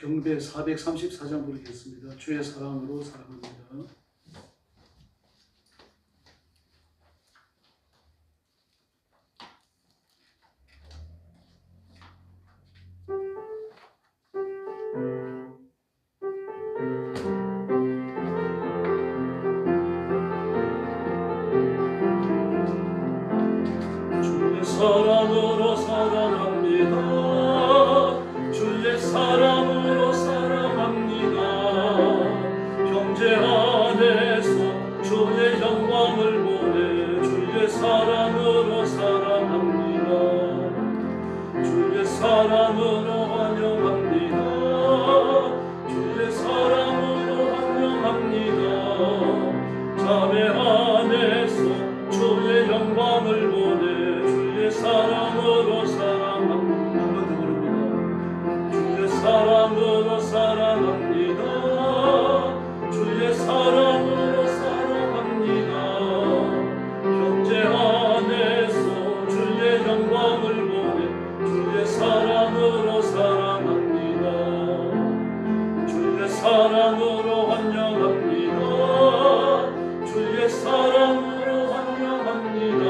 경배 434장 부르겠습니다. 주의 사랑으로 사랑합니다. 주의 사랑으로 사랑합니다. 주의 사랑으로 사랑합니다. 형제 안에서 주의 영광을 보내 주의 사랑으로 사랑합니다. 주의 사랑으로 환영합니다. 주의 사랑으로 환영합니다. 자매 안에서 주의 영광을 보내 주의 사랑으로 사랑합니다. 한 번 더 부릅니다. 주의 사랑으로 사랑합니다. 주의 사랑으로 사랑합니다. 형제 안에서 주의 영광을 보내 주의 사랑으로 사랑합니다. 주의 사랑으로 환영합니다. 주의 사랑으로 환영합니다.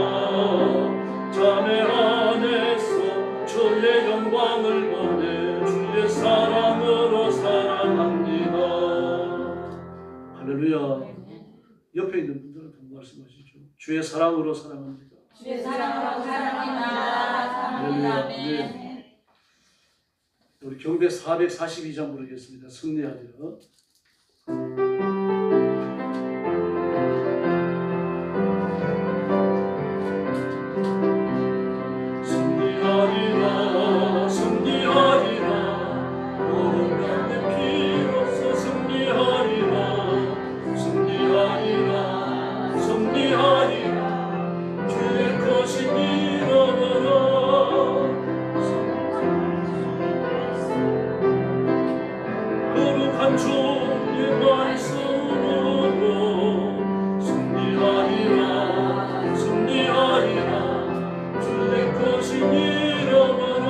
자매 안에서 주의 영광을 보내 주의 사랑으로 사랑합니다. 할렐루야. 옆에 있는 분들한테 말씀하시죠. 주의 사랑으로 사랑합니다. 주의 사랑으로 사랑합니다. 할렐루야. 네. 우리 경배 442장 부르겠습니다. 승리하리라. 승리하리라 승리하리라 오른편의 피로써 승리하리라 승리하리라 승리하리라 주의 것이 이름으로 거룩한 주의 말씀으로 승리하리라 승리하리라 주의 것이 이름으로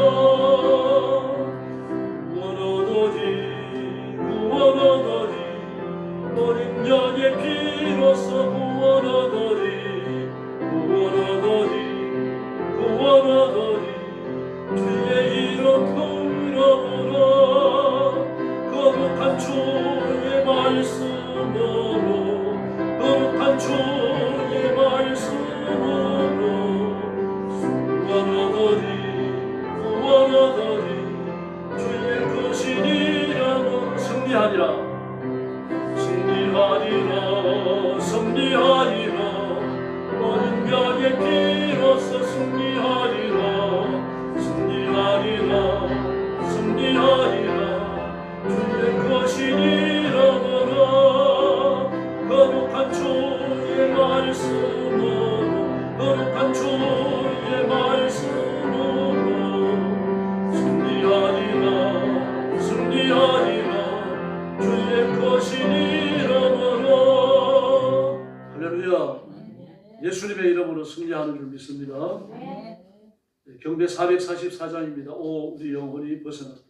구원하더니 구원하더니 어린 양의 피로써 구원하더니 구원하더니 구원하더니 주의 이름 이름으로 거룩한 주의 말씀으로 거룩한 주의 말씀으로 구원하더니 구원하더니 주의 것이니라 승리하리라 승리하리라 승리하리라 어린 양의 피로써 승리하리라 승리하리라 승리하리라 주의 것이니라 거룩한 주의 말씀으로 거룩한 주의 말씀으로 승리하리라 승리하리라 주의 것이니라. 할렐루야. 예수님의 이름으로 승리하는 줄 믿습니다. 경배 444장입니다. 오 우리 영혼이 벗어났다.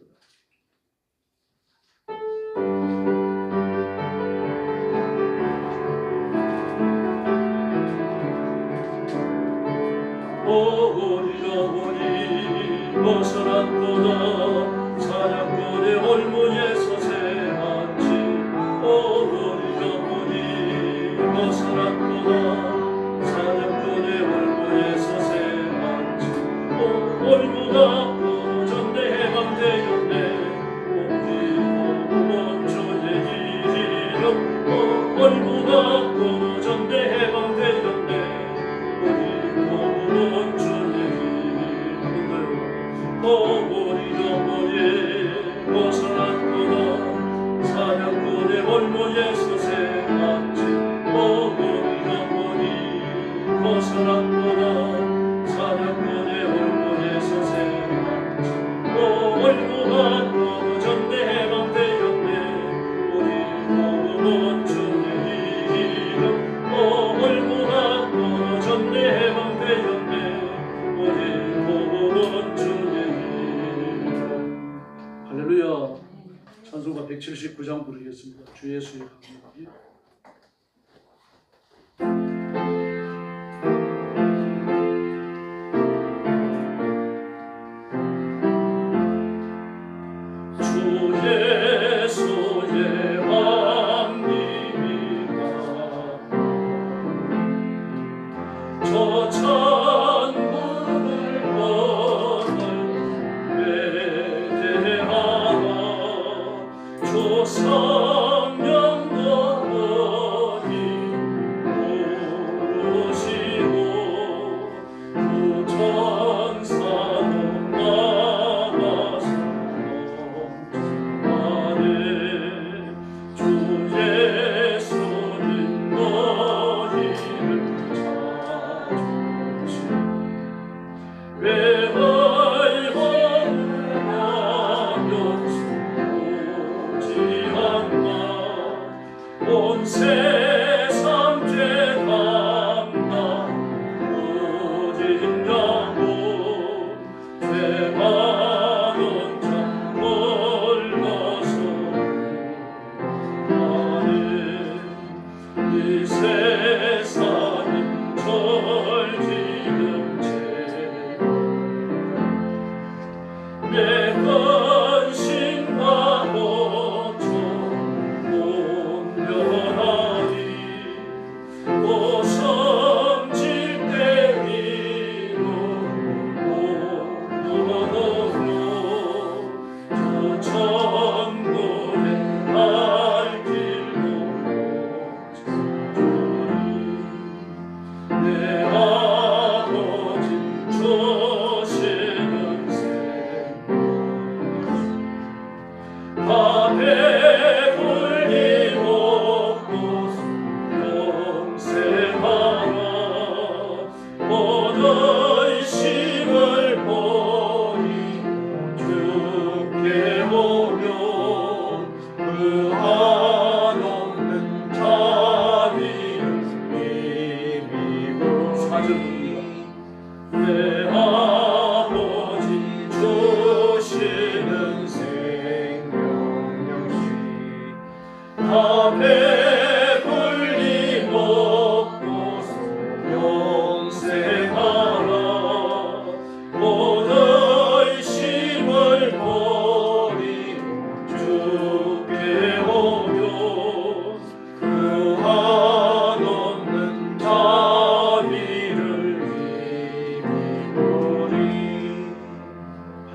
우리 영혼이 벗어났도다 사냥꾼의 올무에서 새한지 우리 영혼이 벗어났도다 사냥꾼의 올무에서 새한지 올무가 끊어졌네 해방되었네 우리 복음은 주의 이름 올무가 끊어졌네 해방되었네 우리 주의 이름을 우리 영혼이 벗어났구나 사냥꾼의 올무에서 새한지 우리 영혼이 벗어났구나 사냥꾼의 올무에서 새한지 올무가 끊어졌네 해방되었네 우리 복음은 주의 이름 올무가 끊어졌네 해방되었네 우리 복음은 주의 이름. 할렐루야. 부르겠습니다. 주 예수의 강림이.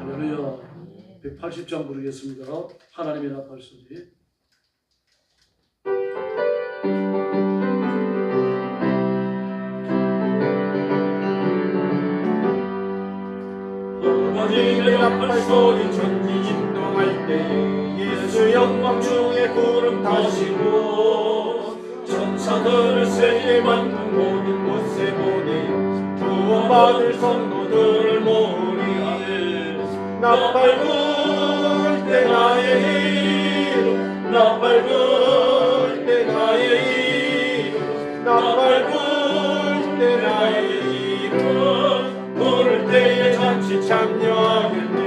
할렐루야. 180장 부르겠습니다. 하나님의 나팔 소리. 하나님의 나팔 소리 천지 진동할 때에 예수 영광 중에 구름 타시고 천사들을 세계 만든 모든 곳에 보내 구원받을 성도들을 모으리. 나팔 불 때 나의 이름 나팔 불 때 나의 이름 나팔 불 때 나의 이름 부를 때에 잔치 참여하겠네.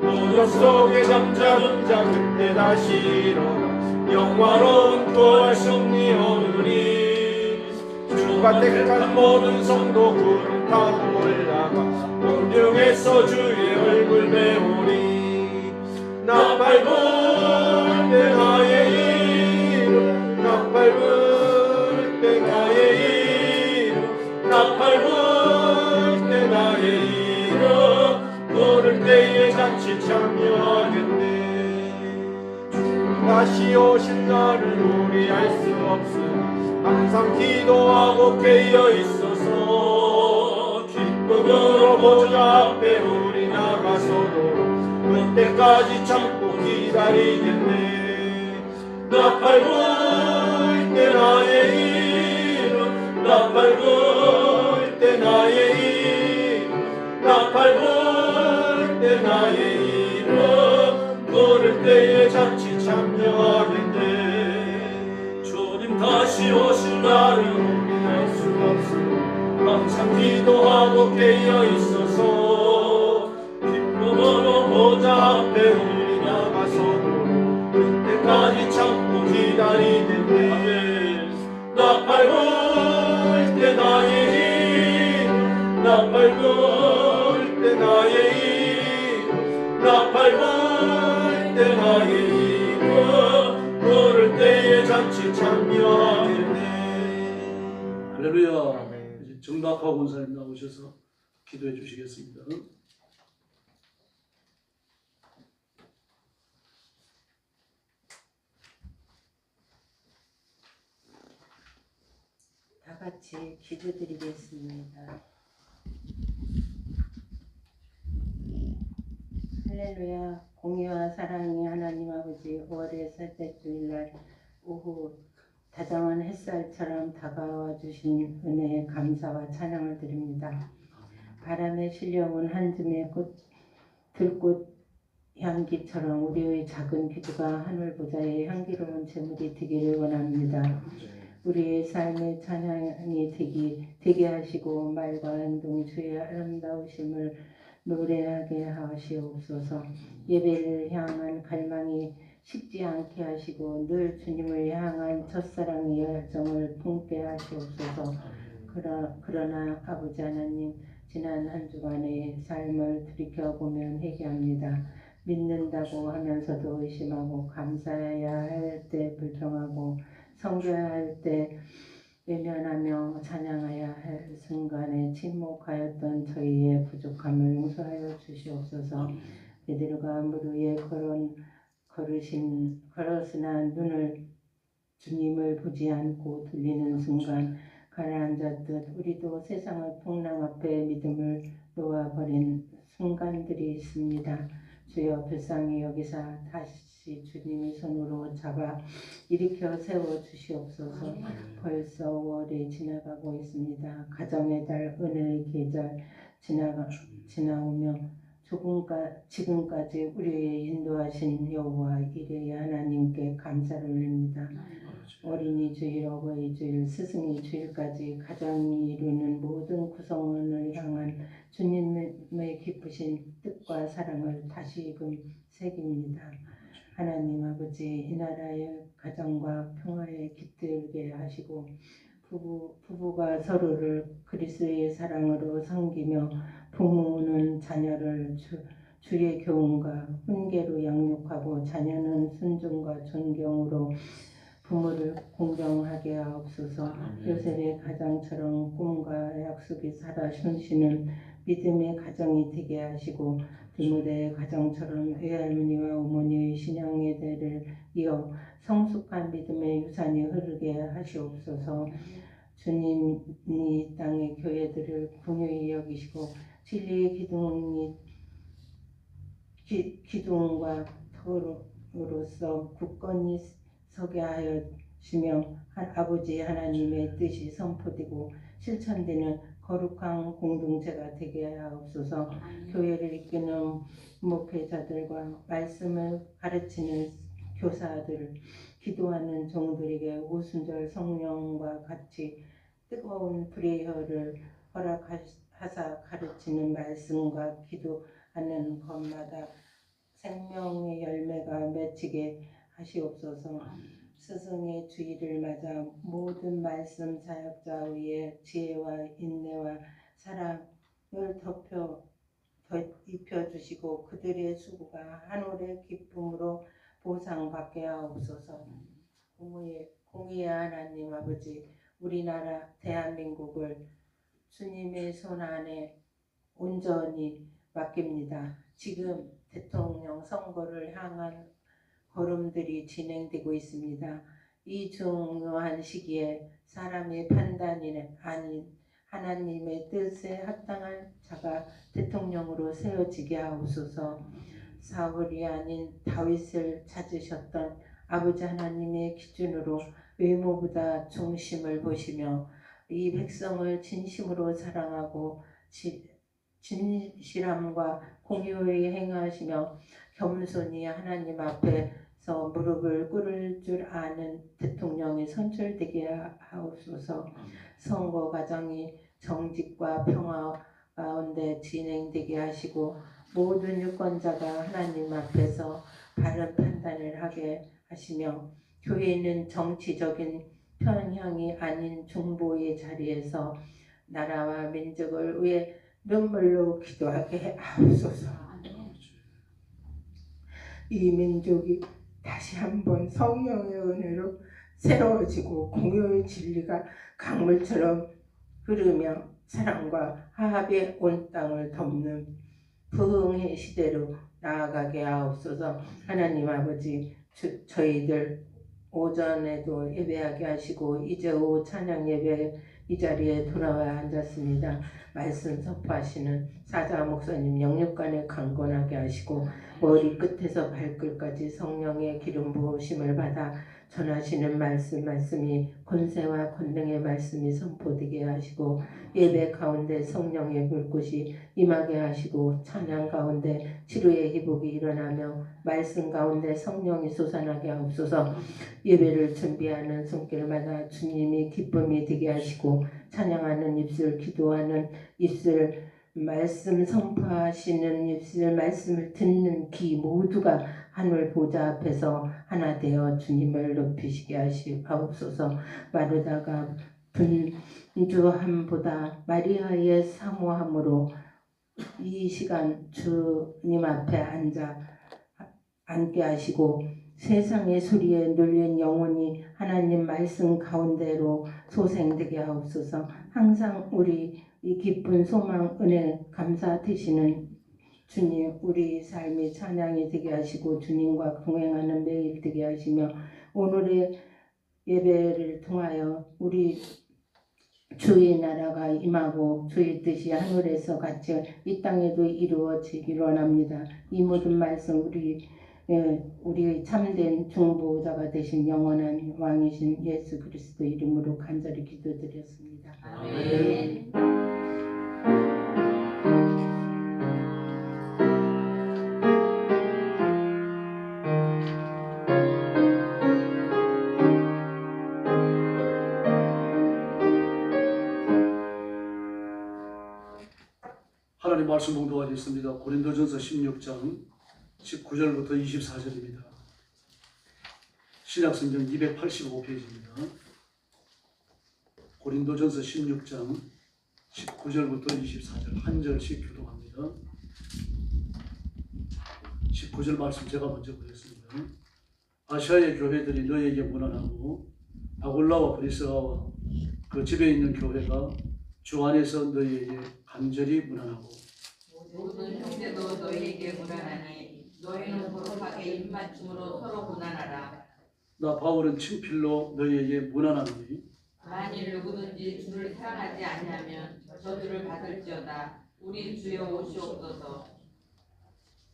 무덤 속에 잠자는 자 그때 다시 일어나 영화로운 부활 승리 오르리. 주가 택한 모든 성도 구름 타고 올라가 공중에서 주의 얼굴 배우리. 나팔 불 때 나의 이름 나팔 불 때 나의 이름 나팔 불 때 나의 이름 부를 때에 잔치 참여하겠네. 주 다시 오실 날을 우리 알 수 없으나 항상 기도하고 깨어 있어서 기쁨으로 보좌 앞에 우리 나가서도 그때까지 참고 기다리겠네. 나팔 불 때 나의 이름 나팔 불 때 나의 이름 나팔 불 때 나의 이름 부를 때에 잔치 참여하겠네. 주님 다시 오실 날을 우리 알 수 없으나 항상 기도하고 깨어 있어서 기쁨으로 보좌 앞에 우리 나가서도 그때까지 할렐루야. 아멘. 이제 정박하고 원사님 나오셔서 기도해 주시겠습니다. 다 같이 기도드리겠습니다. 할렐루야. 공의와 사랑이 하나님 아버지 5월의 셋째 주일날 오후 다정한 햇살처럼 다가와 주신 은혜에 감사와 찬양을 드립니다. 바람에 실려온 한 줌의 들꽃 향기처럼 우리의 작은 기도가 하늘 보좌의 향기로운 제물이 되기를 원합니다. 우리의 삶의 찬양이 되게 하시고 말과 행동 주의 아름다우심을 노래하게 하시옵소서. 예배를 향한 갈망이 식지 않게 하시고 늘 주님을 향한 첫사랑의 열정을 품게 하시옵소서. 그러나 아버지 하나님, 지난 한 주간의 삶을 돌이켜보면 회개합니다. 믿는다고 하면서도 의심하고 감사해야 할 때 불평하고 섬겨야 할 때 외면하며 찬양해야 할 순간에 침묵하였던 저희의 부족함을 용서하여 주시옵소서. 베드로가 물 위에 걸었으나 눈을 주님을 보지 않고 돌리는 순간 가라앉았듯 우리도 세상의 풍랑 앞에 믿음을 놓아버린 순간들이 있습니다. 주여 불쌍히 여기사 다시 주님의 손으로 잡아 일으켜 세워 주시옵소서. 벌써 5월이 지나가고 있습니다. 가정의 달 은혜의 계절 지나오며 지금까지 우리의 인도하신 여호와 이레의 하나님께 감사를 올립니다. 어린이 주일, 어버이 주일, 스승의 주일까지 가정이 이루는 모든 구성원을 향한 주님의 기쁘신 뜻과 사랑을 다시금 새깁니다. 하나님 아버지, 이 나라의 가정과 평화에 깃들게 하시고 부부가 서로를 그리스도의 사랑으로 섬기며 부모는 자녀를 주의 교훈과 훈계로 양육하고 자녀는 순종과 존경으로 부모를 공경하게 하옵소서. 요셉의 가정처럼 꿈과 약속이 살아 숨쉬는 믿음의 가정이 되게 하시고 디모데의 가정처럼 외할머니와 어머니의 신앙의 대를 이어 성숙한 믿음의 유산이 흐르게 하시옵소서. 주님이 땅의 교회들을 긍휼히 여기시고 진리의 기둥과 터로서 굳건히 서게 하시며 아버지 하나님의 뜻이 선포되고 실천되는 거룩한 공동체가 되게 하옵소서. 교회를 이끄는 목회자들과 말씀을 가르치는 교사들, 기도하는 종들에게 오순절 성령과 같이 뜨거운 불의 혀를 허락하사 가르치는 말씀과 기도하는 것마다 생명의 열매가 맺히게 하시옵소서. 스승의 주의를 맞아 모든 말씀 사역자 위에 지혜와 인내와 사랑을 입혀주시고 그들의 수고가 하늘의 기쁨으로 보상받게 하옵소서. 공의의 하나님 아버지, 우리나라 대한민국을 주님의 손 안에 온전히 맡깁니다. 지금 대통령 선거를 향한 걸음들이 진행되고 있습니다. 이 중요한 시기에 사람의 판단이 아닌 하나님의 뜻에 합당한 자가 대통령으로 세워지게 하옵소서. 사울이 아닌 다윗을 찾으셨던 아버지 하나님의 기준으로 외모보다 중심을 보시며 이 백성을 진심으로 사랑하고 진실함과 공의에 행하시며 겸손히 하나님 앞에서 무릎을 꿇을 줄 아는 대통령이 선출되게 하옵소서. 선거 과정이 정직과 평화 가운데 진행되게 하시고 모든 유권자가 하나님 앞에서 바른 판단을 하게 하시며 교회는 정치적인 편향이 아닌 중보의 자리에서 나라와 민족을 위해 눈물로 기도하게 하옵소서. 이 민족이 다시 한번 성령의 은혜로 새로워지고 공의의 진리가 강물처럼 흐르며 사랑과 화합의 온 땅을 덮는 부흥의 시대로 나아가게 하옵소서. 하나님 아버지, 저희들 오전에도 예배하게 하시고 이제 오후 찬양 예배 이 자리에 돌아와 앉았습니다. 말씀 선포하시는 사자 목사님 영육간에 강건하게 하시고 머리 끝에서 발끝까지 성령의 기름 부으심을 받아 전하시는 말씀이 권세와 권능의 말씀이 선포되게 하시고 예배 가운데 성령의 불꽃이 임하게 하시고 찬양 가운데 치료의 회복이 일어나며 말씀 가운데 성령이 솟아나게 하옵소서. 예배를 준비하는 손길마다 주님이 기쁨이 되게 하시고 찬양하는 입술, 기도하는 입술, 말씀 선포하시는 입술, 말씀을 듣는 귀 모두가 하늘 보좌 앞에서 하나 되어 주님을 높이시게 하옵소서. 마르다가 분주함보다 마리아의 사모함으로 이 시간 주님 앞에 앉게 하시고 세상의 소리에 눌린 영혼이 하나님 말씀 가운데로 소생되게 하옵소서. 항상 우리 이 기쁜 소망 은혜 감사 되시는 주님, 우리 삶이 찬양이 되게 하시고 주님과 동행하는 매일 되게 하시며 오늘의 예배를 통하여 우리 주의 나라가 임하고 주의 뜻이 하늘에서 같이 이 땅에도 이루어지기를 원합니다. 이 모든 말씀 우리 참된 중보자가 되신 영원한 왕이신 예수 그리스도 이름으로 간절히 기도드렸습니다. 아멘. 하나님 말씀 봉독하겠습니다. 고린도전서 16장 19절부터 24절입니다. 신약성경 285페이지입니다. 고린도전서 16장 19절부터 24절 한 절씩 교독합니다. 19절 말씀 제가 먼저 보겠습니다. 아시아의 교회들이 너에게 문안하고 아굴라와 브리스가와 그 집에 있는 교회가 주 안에서 너희에게 간절히 문안하고 모든 형제도 너희에게 문안하니 너희는 거룩하게 입맞춤으로 서로 문안하라. 나 바울은 친필로 너희에게 문안하노니 만일 누구든지 주를 사랑하지 아니하면 저주를 받을지어다. 우리 주여 오시옵소서.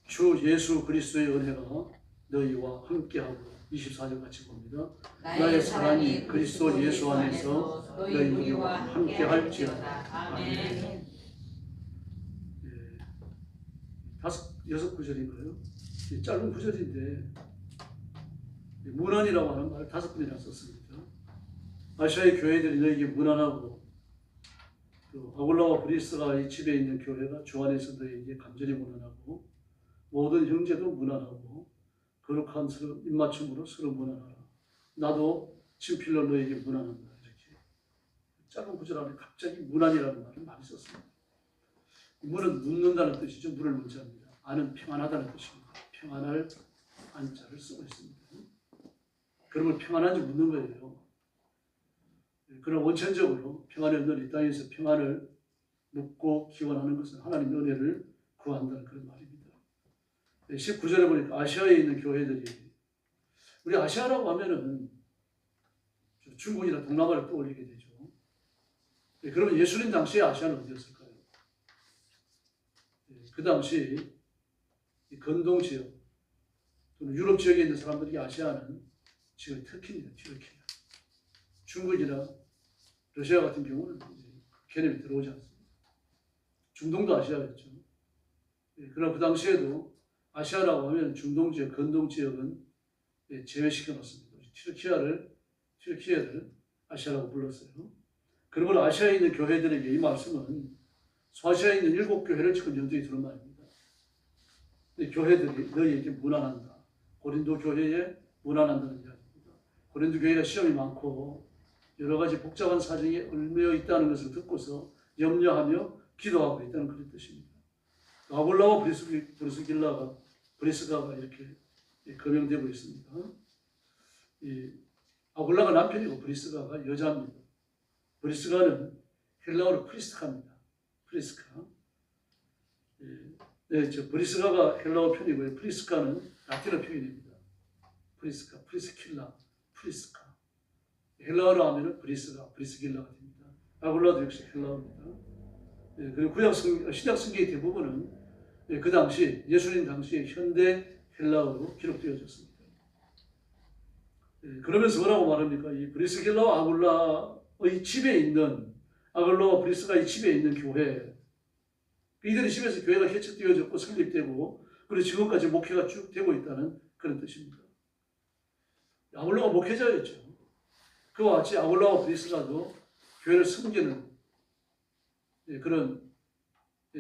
주 예수 그리스도의 은혜가 너희와 함께하고 24절 같이 봅니다. 나의 사랑이 그리스도 예수 안에서 너희와 함께할지어다. 아멘. 여섯 구절인가요? 짧은 구절인데 문안이라고 하는 말을 5번이나 썼습니다. 아시아의 교회들이 너에게 문안하고 또 아굴라와 브리스가의 집에 있는 교회가 주 안에서 너에게 간절히 문안하고 모든 형제도 문안하고 거룩한 서로 입맞춤으로 서로 문안하라. 나도 친필로 너에게 문안한다. 이렇게 짧은 구절 안에 갑자기 문안이라는 말을 많이 썼습니다. 문은 묻는다는 뜻이죠. 문을 문자입니다. 안은 평안하다는 뜻입니다. 평안할 안자를 쓰고 있습니다. 그러면 평안한지 묻는 거예요. 그러나 원천적으로 평안이 없는 이 땅에서 평안을 묻고 기원하는 것은 하나님의 은혜를 구한다는 그런 말입니다. 19절에 보니까 아시아에 있는 교회들이, 우리 아시아라고 하면은 중국이나 동남아를 떠올리게 되죠. 그러면 예수님 당시에 아시아는 어디였을까요? 그 당시 건동 지역 또는 유럽 지역에 있는 사람들이 아시아는 지금 터키입니다. 튀르키예. 중국이나 러시아 같은 경우는 개념이 들어오지 않습니다. 중동도 아시아였죠. 그러나 그 당시에도 아시아라고 하면 중동 지역, 건동 지역은 제외시켜 놓습니다. 튀르키예를 아시아라고 불렀어요. 그러면 아시아에 있는 교회들에게 이 말씀은 소아시아에 있는 7교회를 지금 염두에 두는 말입니다. 교회들이 너희에게 문안한다. 고린도 교회에 문안한다는 이야기입니다. 고린도 교회가 시험이 많고 여러 가지 복잡한 사정이 얽매여 있다는 것을 듣고서 염려하며 기도하고 있다는 그런 뜻입니다. 아굴라와 브리스가가 이렇게 거명되고 있습니다. 이 아굴라가 남편이고 브리스가가 여자입니다. 브리스가는 헬라어로 프리스카입니다. 프리스카. 네, 브리스가가 헬라어 표현이고요. 프리스카는 라틴어 표현입니다. 프리스카, 프리스킬라, 프리스카. 헬라어로 하면은 브리스길라가 됩니다. 아굴라도 역시 헬라어입니다. 네, 그리고 신약 성경의 대부분은 그 당시 예수님 당시에 현대 헬라어로 기록되어졌습니다. 그러면서 뭐라고 말합니까? 이 브리스길라와 아굴라의 집에 있는 아굴라와 브리스가의 집에 있는 교회, 이들의 집에서 교회가 개척되어졌고 설립되고 그리고 지금까지 목회가 쭉 되고 있다는 그런 뜻입니다. 아굴라가 목회자였죠. 그와 같이 아굴라와 브리스가도 교회를 섬기는 그런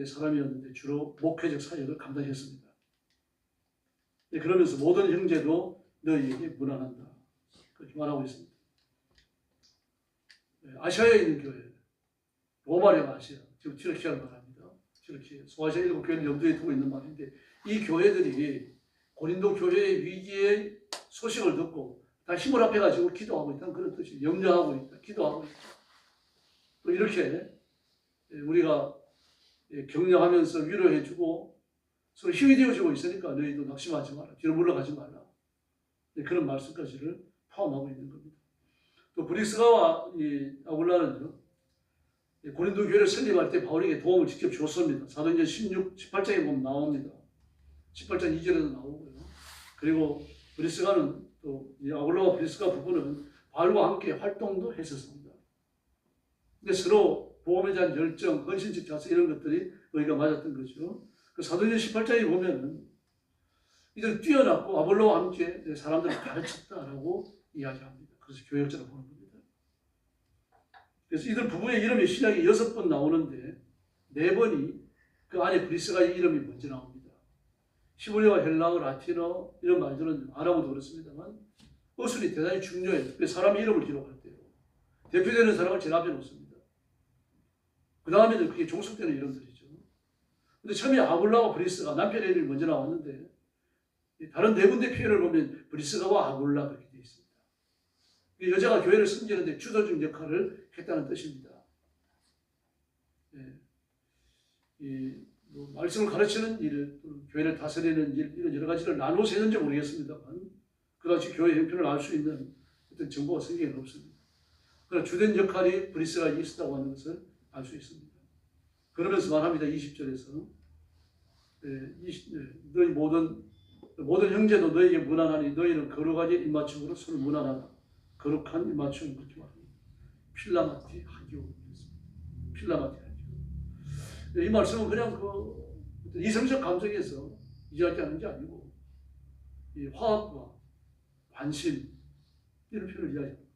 사람이었는데 주로 목회적 사역을 감당했습니다. 그러면서 모든 형제도 너희에게 문안한다. 그렇게 말하고 있습니다. 아시아에 있는 교회, 로마령 아시아, 지금 튀르키아를 말합니다. 튀르키아, 소아시아 7교회를 염두에 두고 있는 말인데 이 교회들이 고린도 교회의 위기의 소식을 듣고 다 힘을 합해가지고 기도하고 있다는 그런 뜻이 염려하고 있다, 기도하고 있다. 또 이렇게 우리가 격려하면서 위로해주고 서로 힘이 되어주고 있으니까 너희도 낙심하지 마라, 뒤로 물러가지 마라. 그런 말씀까지를 포함하고 있는 겁니다. 또 브리스가와 이 아굴라는요, 고린도 교회를 설립할 때 바울에게 도움을 직접 줬습니다. 사도행전 18장에 보면 나옵니다. 18장 2절에도 나오고요. 그리고 브리스가는 또 이 아굴라와 브리스가 부부는 바울과 함께 활동도 했었습니다. 근데 서로 복음에 대한 열정, 헌신적 자세 이런 것들이 의가 맞았던 거죠. 그 사도행전 18장에 보면은 이들 뛰어났고 아볼로와 함께 사람들을 가르쳤다라고 이야기합니다. 그래서 교역자로 보는 겁니다. 그래서 이들 부부의 이름이 신약에 6번 나오는데 4번이 그 안에 브리스가의 이름이 먼저 나옵니다. 히브리어, 헬라어, 라틴어 이런 말들은 아람어도 그렇습니다만 어순이 대단히 중요해요. 사람의 이름을 기록할 때요. 대표되는 사람을 제일 앞에 놓습니다. 그 다음에는 그게 종속되는 이름들이죠. 근데 처음에 아굴라와 브리스가 남편의 이름이 먼저 나왔는데 다른 4군데 표현을 보면 브리스가와 아굴라 그렇게 되어 있습니다. 여자가 교회를 섬기는데 주도적 역할을 했다는 뜻입니다. 말씀을 가르치는 일, 교회를 다스리는 일, 이런 여러 가지를 나눠서 했는지 모르겠습니다만 그같이 교회 형편을 알 수 있는 어떤 정보가 성경에 없습니다. 그러나 주된 역할이 브리스가 있었다고 하는 것을 알 수 있습니다. 그러면서 말합니다. 20절에서 너희 모든 형제도 너희에게 문안하니 너희는 거룩하게 입맞춤으로 서로 문안하라. 거룩한 입맞춤 그렇게 말합니다. 필라마티 하기오. 필라마티 하기오. 이 말씀은 그냥 이성적 감정에서 이야기하는 게 아니고 이 화합과 관심 이런 표현을 이야기합니다.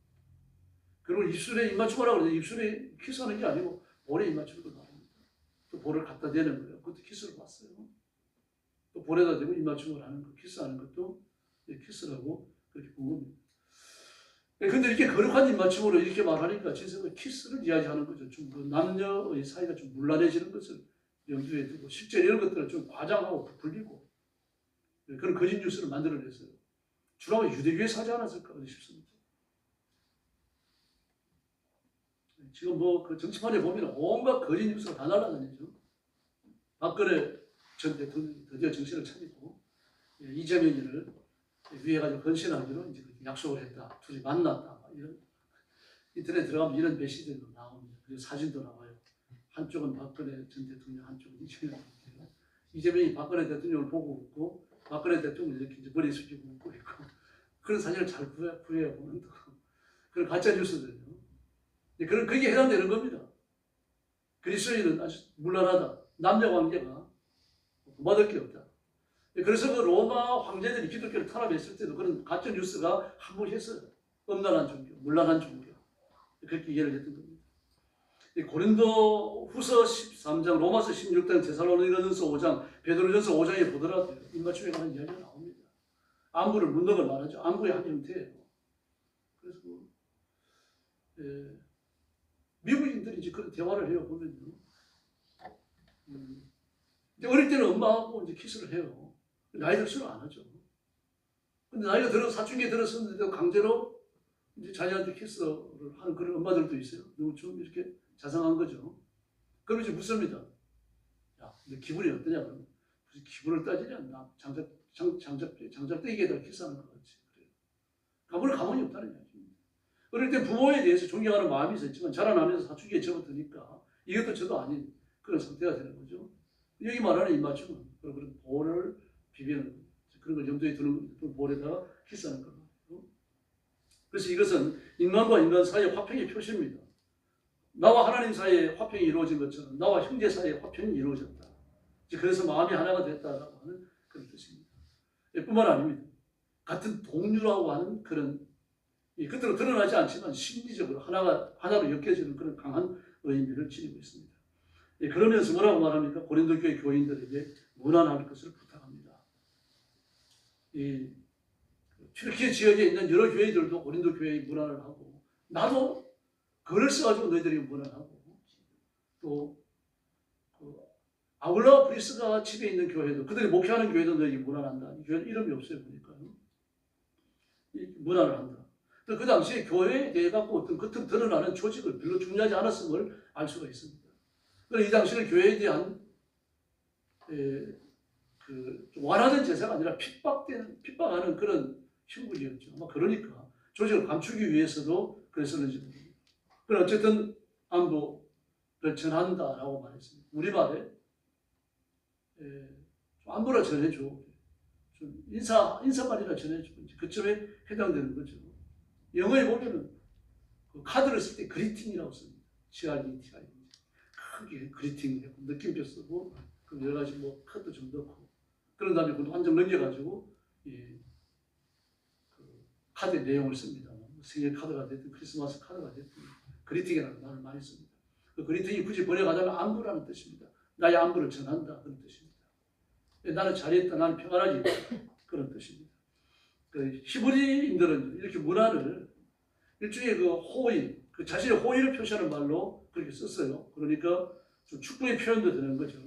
그리고 입술에 입맞춤하라고 그러는데 입술에 키스하는 게 아니고 볼에 입맞춤도 말합니다. 또 볼을 갖다 대는 거예요. 그것도 키스를 봤어요. 또 볼에다 대고 입맞춤을 하는 거, 키스하는 것도 키스라고 그렇게 본 겁니다. 근데 이렇게 거룩한 입맞춤으로 이렇게 말하니까 진짜 키스를 이야기하는 거죠. 좀 남녀의 사이가 좀 문란해지는 것을 염두에 두고 실제 이런 것들을 좀 과장하고 부풀리고 그런 거짓 뉴스를 만들어냈어요. 주로 유대교에서 하지 않았을까 싶습니다. 지금 그 정치판에 보면 온갖 거짓 뉴스가 다 날아다니죠. 박근혜 전 대통령이 드디어 정신을 차리고 이재명이를 위해 가지고 헌신하기로 이제 약속을 했다. 둘이 만났다. 이런 인터넷 들어가면 이런 메시지도 나옵니다. 그리고 사진도 나와요. 한쪽은 박근혜 전 대통령, 한쪽은 이재명. 이재명이 박근혜 대통령을 보고 웃고 박근혜 대통령이 이렇게 이제 머리 숙이고 웃고 있고 그런 사진을 잘 구해야 보는 그런 가짜 뉴스들이요. 그게 해당되는 겁니다. 그리스도인은 아주 문란하다. 남녀 관계가 도받을 게 없다. 그래서 그 로마 황제들이 기독교를 탄압했을 때도 그런 가짜 뉴스가 한몫했어요. 음란한 종교, 문란한 종교. 그렇게 이해를 했던 겁니다. 고린도 후서 13장, 로마서 16장, 데살로니가전서 5장, 베드로전서 5장에 보더라도 입맞춤에 관한 이야기가 나옵니다. 안부를 묻는 걸 말하죠. 안부의 한 형태예요. 그래서 미국인들이 이제 그런 대화를 해요. 보면요. 어릴 때는 엄마하고 이제 키스를 해요. 나이 들수록 안 하죠. 근데 나이가 들어서 사춘기에 들었었는데도 강제로 이제 자녀한테 키스를 하는 그런 엄마들도 있어요. 너무 좀 이렇게 자상한 거죠. 그럼 이제 묻습니다. 야, 너 기분이 어떠냐? 그러면 무슨 기분을 따지냐? 나 장작대기에다 키스하는 것 같지. 그래요. 아무런 가망이 없다는 이야기입니다. 어릴 때 부모에 대해서 존경하는 마음이 있었지만 자라나면서 사춘기에 접어드니까 이것도 저도 아닌 그런 상태가 되는 거죠. 여기 말하는 입맞춤은 그런 볼을 비비는 그런 걸 염두에 두는 볼에다가 키스하는 거예요. 그래서 이것은 인간과 인간 사이의 화평의 표시입니다. 나와 하나님 사이에 화평이 이루어진 것처럼 나와 형제 사이에 화평이 이루어졌다. 그래서 마음이 하나가 됐다라고 하는 그런 뜻입니다. 뿐만 아닙니다. 같은 동류라고 하는 그런 겉으로 드러나지 않지만 심리적으로 하나로 엮여지는 그런 강한 의미를 지니고 있습니다. 그러면서 뭐라고 말합니까? 고린도 교회 교인들에게 무난할 것을 부탁합니다. 튀르키예 지역에 있는 여러 교회들도 고린도 교회에 무난을 하고 나도 글을 써가지고 너희들이 무난하고 또 아굴라 브리스가 집에 있는 교회도 그들이 목회하는 교회도 너희들이 무난한다. 이 교회는 이름이 없어요. 보니까요. 무난을 한다. 그 당시에 교회에 대해 갖고 어떤 겉으로 드러나는 조직을 별로 중요하지 않았음을 알 수가 있습니다. 그래서 이 당시는 교회에 대한 완화된 제사가 아니라 핍박하는 그런 형국이었죠. 아마 그러니까 조직을 감추기 위해서도 그랬었는지 모릅니다. 그럼 어쨌든 안부를 전한다라고 말했습니다. 우리말에 안부를 전해줘. 좀 인사말이나 전해줘. 그쯤에 해당되는 거죠. 영어에 보면은 그 카드를 쓸 때 그리팅이라고 씁니다. GRETI. 크게 그리팅, 느낌표 쓰고, 그 여러 가지 뭐 카드 좀 넣고, 그런 다음에 그걸 완전 넘겨가지고, 그 카드의 내용을 씁니다. 생일 카드가 됐든 크리스마스 카드가 됐든 그리팅이라는 말을 많이 씁니다. 그 그리팅이 굳이 번역하자면 안부라는 뜻입니다. 나의 안부를 전한다 그런 뜻입니다. 나는 잘했다, 나는 평안하지 그런 뜻입니다. 그 히브리인들은 이렇게 문화를 일종의 그 호의, 그 자신의 호의를 표시하는 말로 그렇게 썼어요. 그러니까 좀 축복의 표현도 되는 거죠.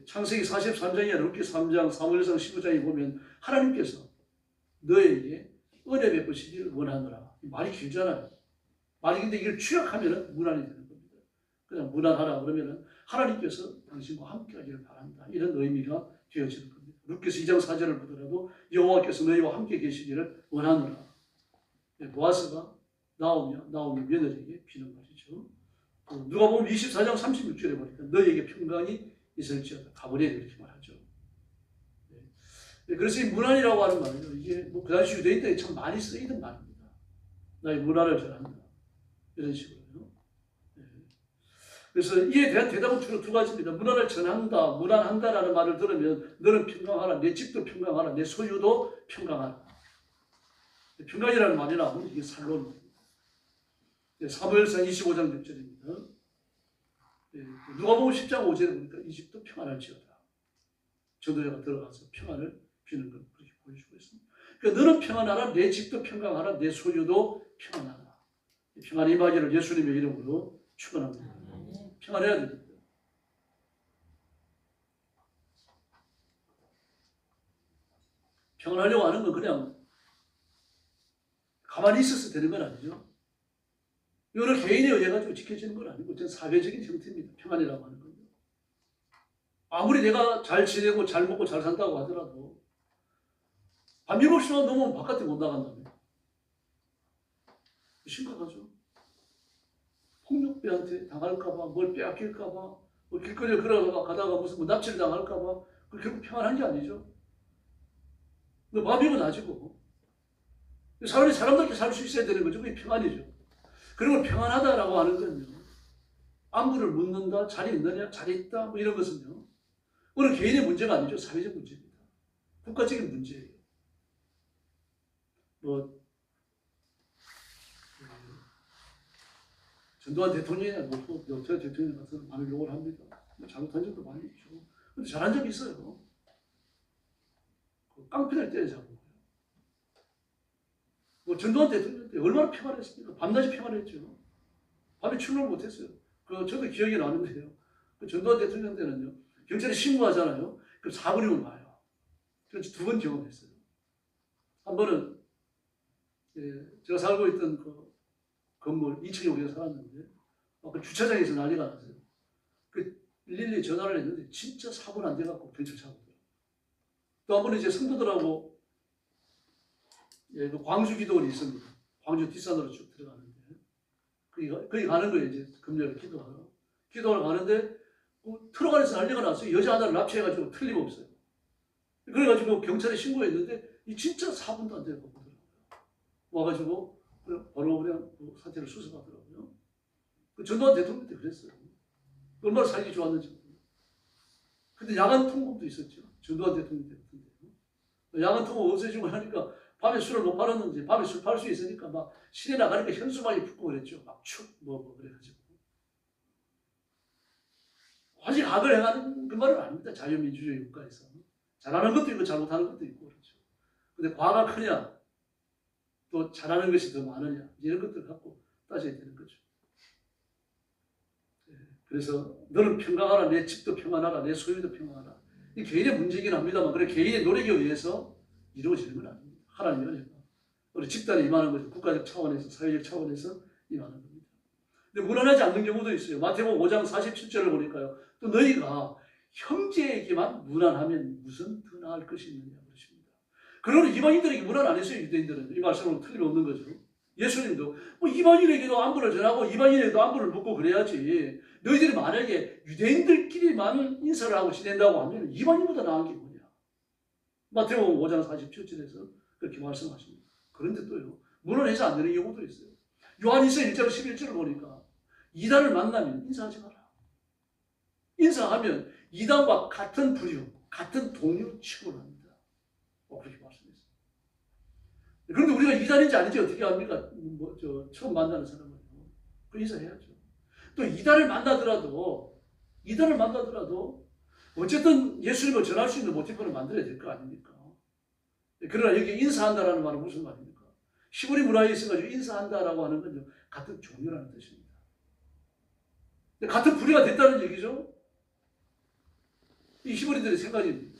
창세기 43장이나 룻기 3장, 사무엘상 15장에 보면 하나님께서 너에게 은혜 베푸시기를 원하노라. 말이 길잖아요. 말이 근데 이걸 추격하면 무난이 되는 겁니다. 그냥 무난하라 그러면 하나님께서 당신과 함께하기를 바란다. 이런 의미가 되어지는 겁니다. 룻기서 2장 4절을 보더라도 여호와께서 너희와 함께 계시기를 원하노라. 보아스가 나오미 며느리에게 비는 말이죠. 누가 보면 24장 36절에 보니까 너희에게 평강이 있을지어다. 가버려야 이렇게 말하죠. 그래서 이 문안이라고 하는 말은요, 이게 뭐 그 당시 유대인 때 참 많이 쓰이던 말입니다. 나의 문안을 전한다. 이런 식으로요. 그래서 이에 대한 대답은 주로 두 가지입니다. 문안을 전한다, 문안한다라는 말을 들으면 너는 평강하라, 내 집도 평강하라, 내 소유도 평강하라. 평강이라는 말이 나오면 이게 살로입니다. 사무엘상 25장 6절입니다. 누가복음 10장 5절에 보니까 이 집도 평안할지어다. 전도자가 들어가서 평안을 비는 걸 그렇게 보여주고 있습니다. 그러니까 너는 평안하라, 내 집도 평강하라, 내 소유도 평안하라. 평안이 임하기를 예수님의 이름으로 축원합니다. 평안해야 됩니다. 평안하려고 하는 건 그냥 가만히 있어서 되는 건 아니죠. 이거는 개인에 의해 가지고 지켜지는 건 아니고 어떤 사회적인 형태입니다. 평안이라고 하는 건요. 아무리 내가 잘 지내고 잘 먹고 잘 산다고 하더라도 밤 7시만 넘으면 바깥에 못 나간다며. 심각하죠. 폭력배한테 당할까봐, 뭘 빼앗길까봐, 뭐 길거리에 걸어가다가 무슨 뭐 납치를 당할까봐, 그 결국 평안한 게 아니죠. 마비고 나지고. 사람답게 살 수 있어야 되는 거죠. 그게 평안이죠. 그리고 평안하다라고 하는 건요, 안부를 묻는다, 잘 있느냐, 잘 있다, 뭐 이런 것은요, 어느 개인의 문제가 아니죠. 사회적 문제입니다. 국가적인 문제예요. 뭐, 전두환 대통령이나 뭐, 여태 대통령 같은 많은 욕을 합니다. 잘못한 적도 많이 있죠. 근데 잘한 적이 있어요. 깡패를 때려잡은 거예요. 뭐 전두환 대통령 때 얼마나 평안했습니까? 밤낮이 평안했죠. 밤에 출근을 못했어요. 저도 기억이 나는데요. 전두환 대통령 때는요, 경찰에 신고하잖아요. 그럼 사부림을 봐요. 그래서 2번 경험했어요. 한 번은 제가 살고 있던 그 건물 2층에 우리가 살았는데 그 주차장에서 난리가 났어요. 그 112 전화를 했는데 진짜 사고는 안 돼갖고 경찰차 오더라고요. 또 한 번은 이제 성도들하고 그 광주 기도원이 있습니다. 광주 뒷산으로 쭉 들어가는데 거기 가는 거예요. 이제 금요일에 기도하러. 기도하러 가는데 트럭 안에서 난리가 났어요. 여자 하나를 납치해가지고 틀림없어요. 그래가지고 경찰에 신고했는데 이 진짜 4분도 안 되고 오더라고요. 와가지고 바로 그냥 그 사태를 수습하더라고요. 그 전두환 대통령 때 그랬어요. 얼마나 살기 좋았는지. 근데 야간 통금도 있었죠. 전두환 대통령 때 같은데. 야간 통금 없애주고 하니까 밤에 술을 못 팔았는지 밤에 술 팔 수 있으니까 막 시내 나가니까 현수막이 붙고 그랬죠. 막 축 뭐 그래가지고. 아직 악을 행하는 그 말은 아닙니다. 자유민주주의 국가에서. 잘하는 것도 있고 잘못하는 것도 있고 그렇죠. 근데 과가 크냐 또 잘하는 것이 더 많으냐 이런 것들을 갖고 따져야 되는 거죠. 그래서 너는 평강하라, 내 집도 평안하라, 내 소유도 평안하라. 이 개인의 문제이긴 합니다만 그래 개인의 노력에 의해서 이루어지는 건 아닙니다. 하나님의 은혜가 우리 집단에 임하는 거죠. 국가적 차원에서 사회적 차원에서 임하는 겁니다. 근데 무난하지 않는 경우도 있어요. 마태복음 5장 47절을 보니까요. 또 너희가 형제에게만 무난하면 무슨 더 나을 것이 있느냐 그러십니다. 그러면 이방인들에게 무난 안 했어요. 유대인들은. 이 말씀으로 틀림없는 거죠. 예수님도 뭐 이방인에게도 안부를 전하고 이방인에게도 안부를 묻고 그래야지. 너희들이 만약에 유대인들끼리만 인사를 하고 지낸다고 하면 이방인보다 나은 게 뭐냐. 마태복음 5장 47절에서 그렇게 말씀하십니다. 그런데 또요. 무난해서 안 되는 경우도 있어요. 요한일서 1장 11절을 보니까 이단을 만나면 인사하지 마라. 인사하면 이단과 같은 부류, 같은 동료 취급을 합니다. 그렇게 말씀했어요. 그런데 우리가 이단인지 아닌지 어떻게 합니까? 처음 만나는 사람은 그 인사해야죠. 또 이단을 만나더라도 어쨌든 예수님을 전할 수 있는 모티프를 만들어야 될 거 아닙니까? 그러나 여기 인사한다라는 말은 무슨 말입니까? 히브리 문화에 있어가지고 인사한다라고 하는 건 같은 종류라는 뜻입니다. 같은 부류가 됐다는 얘기죠. 이 히브리들의 생각입니다.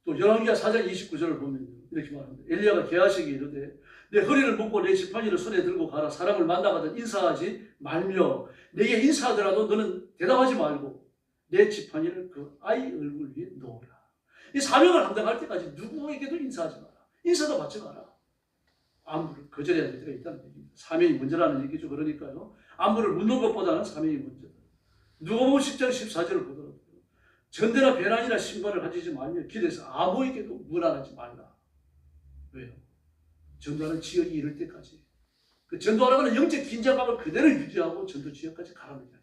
또 열왕기하 4장 29절을 보면 이렇게 말합니다. 엘리야가 게하시기 이르되 내 허리를 묶고 내 지팡이를 손에 들고 가라. 사람을 만나거든 인사하지 말며 내게 인사하더라도 너는 대답하지 말고 내 지팡이를 그 아이 얼굴 위에 놓으라. 이 사명을 감당할 때까지 누구에게도 인사하지 마라. 인사도 받지 마라. 안부를 거절해야 될 때가 있다는 얘기입니다. 사명이 먼저라는 얘기죠. 그러니까요. 안부를 묻는 것보다는 사명이 먼저다. 누가복음 10장 14절을 보더라도 전대나 배란이나 신발을 가지지 말며 길에서 아무에게도 무난하지 말라. 왜요? 전도하는 지역이 이를 때까지 그 전도하라는 영적 긴장감을 그대로 유지하고 전도 지역까지 가라는 이야기입니다.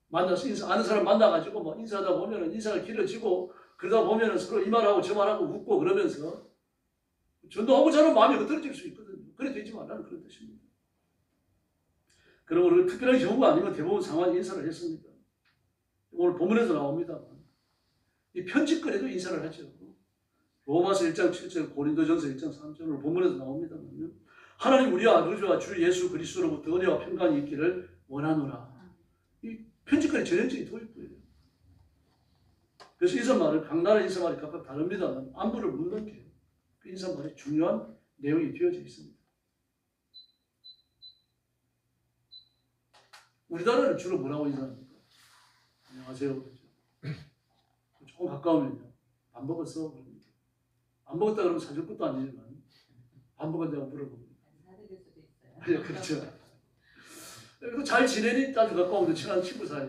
만나서 아는 사람 만나가지고 뭐 인사하다 보면은 인사가 길어지고 그러다 보면은 서로 이 말하고 저 말하고 웃고 그러면서 전도하고자 하는 마음이 흐트러질 수 있거든요. 그래 되지 말라는 그런 뜻입니다. 그러므로 특별한 경우가 아니면 대부분 상황이 인사를 했습니다. 오늘 본문에도 나옵니다만 이 편집거리도 인사를 하죠. 로마서 1장 7절, 고린도전서 1장 3절로 본문에도 나옵니다만 하나님 우리 아버지와 주 예수 그리스도로부터 은혜와 평강이 있기를 원하노라. 이 편집거리 전형적인 도입부예요. 그래서 인사말을 각 나라 인사말이 각각 다릅니다만 안부를 묻는 게 그 인사말에 중요한 내용이 되어져 있습니다. 우리나라는 주로 뭐라고 인사합니까? 안녕하세요. 그렇죠. 조금 가까우면요. 밥 먹었어? 안 먹었다 그러면 사줄 것도 아니지만 밥 먹었다고 물어봅니다. 사드릴 수도 있어요. 네, 그렇죠. 그리고 잘 지내니 아주 가까운 친한 친구 사이에.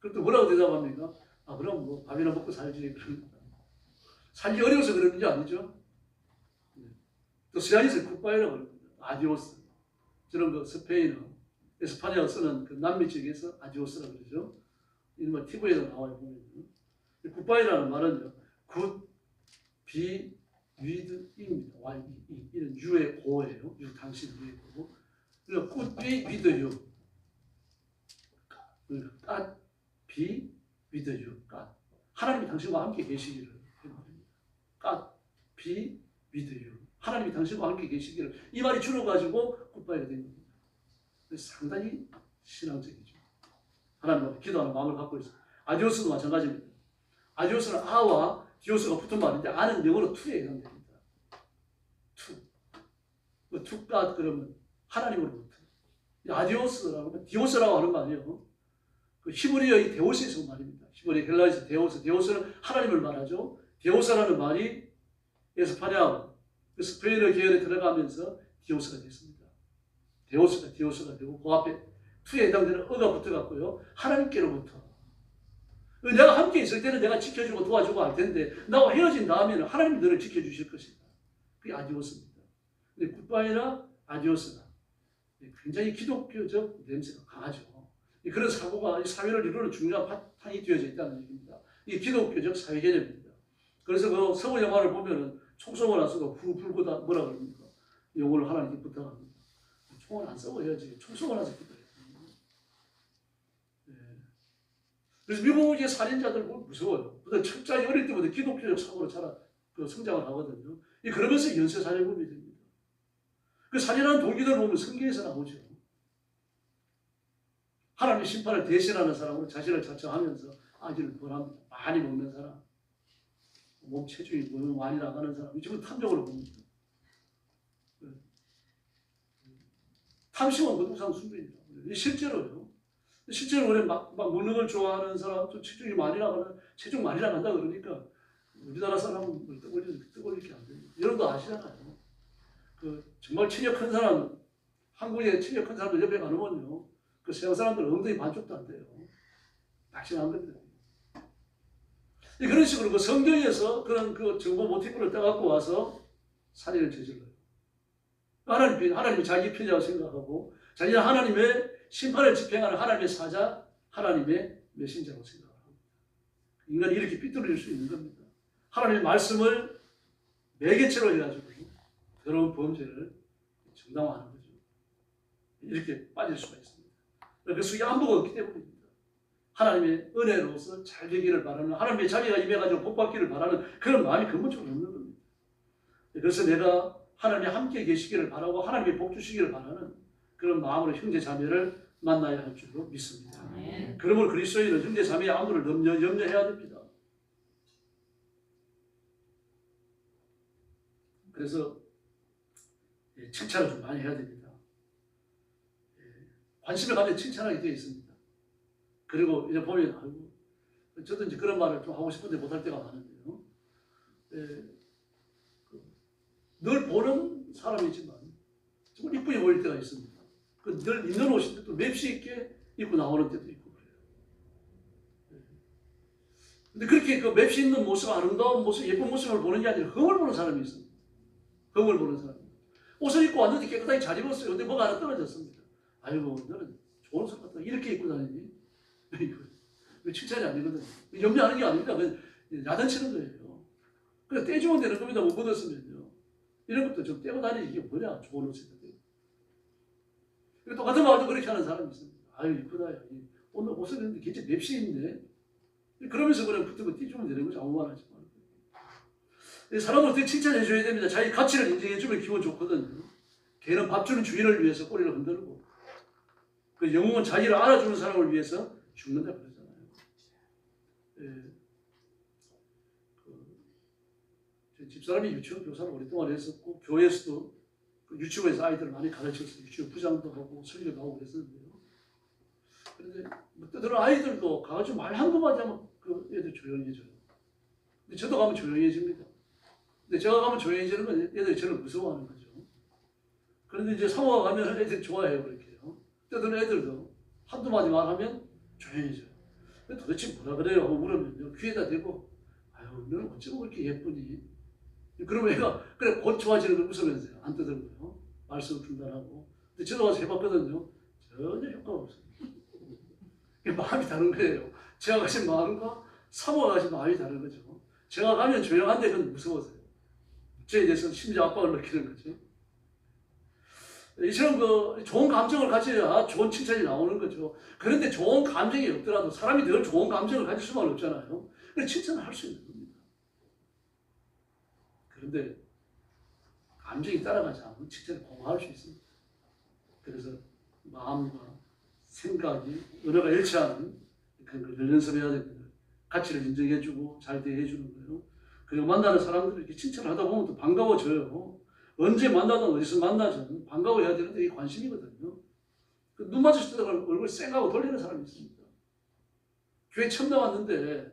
그럼 또 뭐라고 대답합니까? 아 그럼 뭐 밥이나 먹고 살지. 그럽니다. 살기 어려워서 그러는 게 아니죠. 또 스페인에서 굿바이라고 그럽니다. 아디오스. 저런 그 스페인어, 에스파냐어 쓰는 그 남미 쪽에서 아디오스라고 그러죠. 이런 TV에도 나와요 보면. 굿바이라는 말은요. 굿, 비, 위드, 입니다. 이는 유의 고예요. 유 당신 유의 고고. 그리고 굿, 비, 위드, 유. 갓, 비, 위드, 유. 갓. 하나님이 당신과 함께 계시기를. 갓, 비, 위드, 유. 하나님이 당신과 함께 계시기를. 이 말이 줄여가지고 굿바이가 된 겁니다. 상당히 신앙적이죠. 하나님 앞에 기도하는 마음을 갖고 있어요. 아디오스도 마찬가지입니다. 아디오스는 아와 디오스가 붙은 말인데 아는 영어로 투에 해당됩니다. 투갓 그러면 하나님으로부터. 아디오스라고 디오스라고 하는 말이에요. 그 히브리어의 데오스에서 말입니다. 히브리 헬라에서 데오스. 데오스는 하나님을 말하죠. 데오스라는 말이 에스파냐 스페인어 계열에 들어가면서 디오스가 됐습니다. 디오스가 되고 그 앞에 투에 해당되는 어가 붙어갔고요. 하나님께로부터. 내가 함께 있을 때는 내가 지켜주고 도와주고 할 텐데 나와 헤어진 다음에는 하나님이 너를 지켜주실 것이다. 그게 아디오스입니다. 근데 굿바이나 아디오스가 굉장히 기독교적 냄새가 강하죠. 그런 사고가 이 사회를 이루는 중요한 바탕이 되어져 있다는 얘기입니다. 이게 기독교적 사회 개념입니다. 그래서 그 서구 영화를 보면은 총 쏘고 나서도 후 불고 다 뭐라 그럽니까? 요거를 하나님께 부탁합니다. 총을 안 쏘고 해야지. 총 쏘고 나서 부탁해요. 그래서 미국의 살인자들 보면 무서워요. 철저히 어릴 때부터 기독교적 사고로 성장을 하거든요. 그러면서 연쇄살인범이 됩니다. 그 살인하는 동기들 보면 성경에서 나오죠. 하나님의 심판을 대신하는 사람으로 자신을 자처하면서 아기를 벌합니다. 많이 먹는 사람, 몸 체중이 많이 나가는 사람, 이쪽은 탐욕으로 봅니다. 탐심은 거두상 순빈이다. 실제로요. 실제로 그래 막 먹는 걸 좋아하는 사람, 좀 체중이 많이 나가는, 체중 많이 나간다 그러니까 우리나라 사람은 떠올릴 게 안 됩니다. 여러분도 아시잖아요. 정말 체력 큰 사람, 한국에 체력 큰 사람들 옆에 가면요. 그 서양 사람들 엉덩이 반쪽도 안 돼요. 낙심한 겁니다. 그런 식으로 그 성경에서 그런 그 정보 모티브를 따갖고 와서 살인을 저질러요. 하나님이 자기 편이라고 생각하고 자기는 하나님의 심판을 집행하는 하나님의 사자, 하나님의 메신저라고 생각합니다. 인간이 이렇게 삐뚤어질 수 있는 겁니다. 하나님의 말씀을 매개체로 해가지고 더러운 범죄를 정당화하는 거죠. 이렇게 빠질 수가 있습니다. 그 속에 안보가 없기 때문입니다. 하나님의 은혜로서 잘 되기를 바라는, 하나님의 자기가 임해가지고 복받기를 바라는 그런 마음이 근본적으로 없는 겁니다. 그래서 내가 하나님이 함께 계시기를 바라고 하나님의 복 주시기를 바라는 그런 마음으로 형제 자매를 만나야 할 줄로 믿습니다. 그러므로 그리스도인은 형제 자매의 안부를 염려해야 됩니다. 그래서 칭찬을 좀 많이 해야 됩니다. 관심을 가면 칭찬하게 되어 있습니다. 그리고 이제 보면 아이고, 저도 이제 그런 말을 좀 하고 싶은데 못할 때가 많은데요. 늘 보는 사람이지만 정말 이쁘게 보일 때가 있습니다. 늘 입는 옷인데 또 맵시 있게 입고 나오는 때도 있고 그래요. 근데 그렇게 그 맵시 있는 모습, 아름다운 모습, 예쁜 모습을 보는 게 아니라 흠을 보는 사람이 있습니다. 흠을 보는 사람. 옷을 입고 왔는데 깨끗하게 잘 입었어요. 근데 뭐가 하나 떨어졌습니다. 아이고, 너는 좋은 옷을 갖다 이렇게 입고 다니니? 이거 칭찬이 아니거든요. 염려하는 게 아닙니다. 그냥 야단치는 거예요. 그래, 떼주면 되는 겁니다. 못 걷었으면요. 이런 것도 좀 떼고 다니는 게 뭐냐? 좋은 옷을 떼고. 똑같은 말도 그렇게 하는 사람이 있습니다. 아유, 이쁘다. 오늘 옷을 입는데 굉장히 맵시 있네. 그러면서 그냥 붙들고 떼주면 되는 거죠. 아무 말 하지 말고. 사람을 어떻게 칭찬해 줘야 됩니다. 자기 가치를 인정해 주면 기분 좋거든요. 걔는 밥 주는 주인을 위해서 꼬리를 흔들고, 그 영웅은 자기를 알아주는 사람을 위해서 죽는다 그러잖아요. 제 집사람이 유치원 교사를 오랫동안 했었고, 교회에서도 그 유치원에서 아이들을 많이 가르쳤어요. 유치원 부장도 하고 설교도 하고 그랬었는데요. 그런데 뭐 때들은 아이들도 가가지고 말 한마디 하면 그 애들 조용해져요. 근데 저도 가면 조용해집니다. 근데 제가 가면 조용해지는 건 애들이 저를 무서워하는 거죠. 그런데 이제 사모가 가면 애들이 좋아해요. 그렇게요. 때들은 애들도 한두 마디 말하면 조용해져요. 도대체 뭐라 그래요? 하고 물으면요. 귀에다 대고, 아유, 너는 어쩌고 그렇게 예쁘니? 그러면 애가, 그래, 곧 좋아지는 걸 웃으면서요. 안 떠들고요. 말씀을 중단하고. 근데 저도 와서 해봤거든요. 전혀 효과가 없어요. 마음이 다른 거예요. 제가 가진 마음과 사모가 가진 마음이 다른 거죠. 제가 가면 조용한데 그건 무서워서요. 저에 대해서 심지어 압박을 느끼는 거죠. 이처럼 그 좋은 감정을 가져야 좋은 칭찬이 나오는 거죠. 그런데 좋은 감정이 없더라도 사람이 늘 좋은 감정을 가질 수만 없잖아요. 그래서 칭찬을 할 수 있는 겁니다. 그런데 감정이 따라가지 않으면 칭찬을 공허할 수 있습니다. 그래서 마음과 생각이 언어가 일치하는 그런 걸 연습해야 됩니다. 가치를 인정해주고 잘 대해주는 거예요. 그리고 만나는 사람들이 이렇게 칭찬을 하다 보면 또 반가워져요. 언제 만나든 어디서 만나든 반가워해야 되는데 이게 관심이거든요. 눈 마주칠 때 얼굴 쌩하고 돌리는 사람이 있습니다. 교회 처음 나왔는데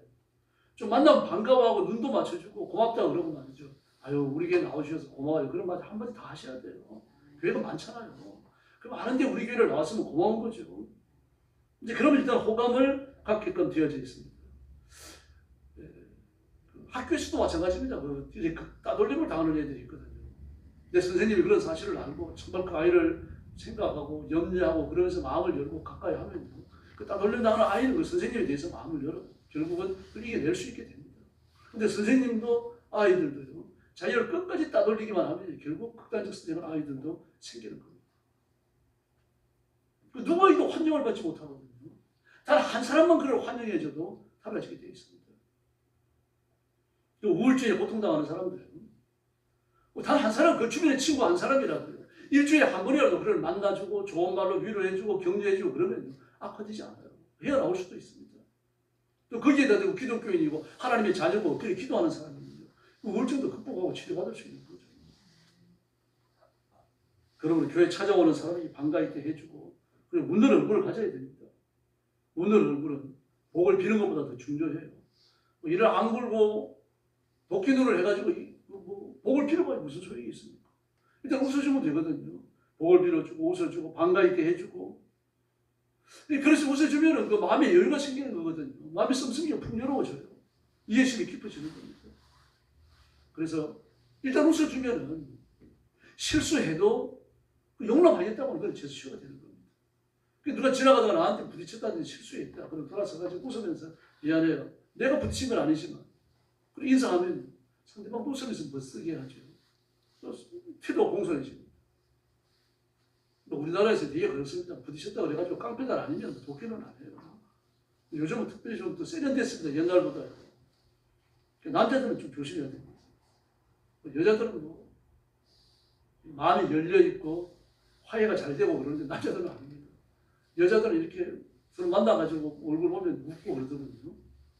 좀 만나면 반가워하고 눈도 맞춰주고 고맙다 그러고 말이죠. 아유 우리 교회 나오셔서 고마워요. 그런 말 한마디 다 하셔야 돼요. 교회가 많잖아요. 그럼 아는데 우리 교회를 나왔으면 고마운 거죠. 이제 그러면 일단 호감을 갖게끔 되어져 있습니다. 학교에서도 마찬가지입니다. 이제 따돌림을 당하는 애들이 있거든요. 내 선생님이 그런 사실을 알고 정말 그 아이를 생각하고 염려하고 그러면서 마음을 열고 가까이 하면요. 그 따돌림 당하는 아이는 그 선생님에 대해서 마음을 열어요. 결국은 그걸 이겨낼 수 있게 됩니다. 근데 선생님도 아이들도요. 자기를 끝까지 따돌리기만 하면 결국 극단적 선생은 아이들도 생기는 겁니다. 누구에도 환영을 받지 못하거든요. 단 한 사람만 그를 환영해줘도 달라지게 되어 있습니다. 우울증에 고통당하는 사람들, 단 한 사람, 그 주변의 친구 한 사람이라도요. 일주일에 한 번이라도 그를 만나주고 좋은 말로 위로해주고 격려해주고 그러면 악화되지 않아요. 헤어나올 수도 있습니다. 또 거기에다 대고 기독교인이고 하나님의 자녀고 그렇게 기도하는 사람이거든요. 우울증도 극복하고 치료받을 수 있는 거죠. 그러면 교회 찾아오는 사람이 반가 있게 해주고 그리고 웃는 얼굴을 가져야 됩니다. 웃는 얼굴은 복을 비는 것보다 더 중요해요. 이를 안 굴고 도끼눈을 해가지고 복을 빌어봐야 무슨 소용이 있습니까? 일단 웃어주면 되거든요. 복을 빌어주고 웃어주고 반가 있게 해주고 그래서 웃어주면 그 마음에 여유가 생기는 거거든요. 마음의 씀씀이가 풍요로워져요. 이해심이 깊어지는 겁니다. 그래서 일단 웃어주면 실수해도 용납하겠다고 그건 제스처가 되는 겁니다. 누가 지나가다가 나한테 부딪혔다든지 실수했다. 그럼 돌아서가지고 웃으면서 미안해요. 내가 부딪힌 건 아니지만 그리고 인사하면 상대방 웃으면서 멋쓰게 하죠. 또 태도 공손해지고. 우리나라에서 되게 그렇습니다. 부딪혔다 그래가지고 깡패들 아니면 도끼는 안 해요. 요즘은 특별히 좀 더 세련됐습니다. 옛날보다. 남자들은 좀 조심해야 됩니다. 여자들은 뭐 마음이 열려있고 화해가 잘 되고 그러는데 남자들은 아닙니다. 여자들은 이렇게 서로 만나가지고 얼굴 보면 웃고 그러거든요.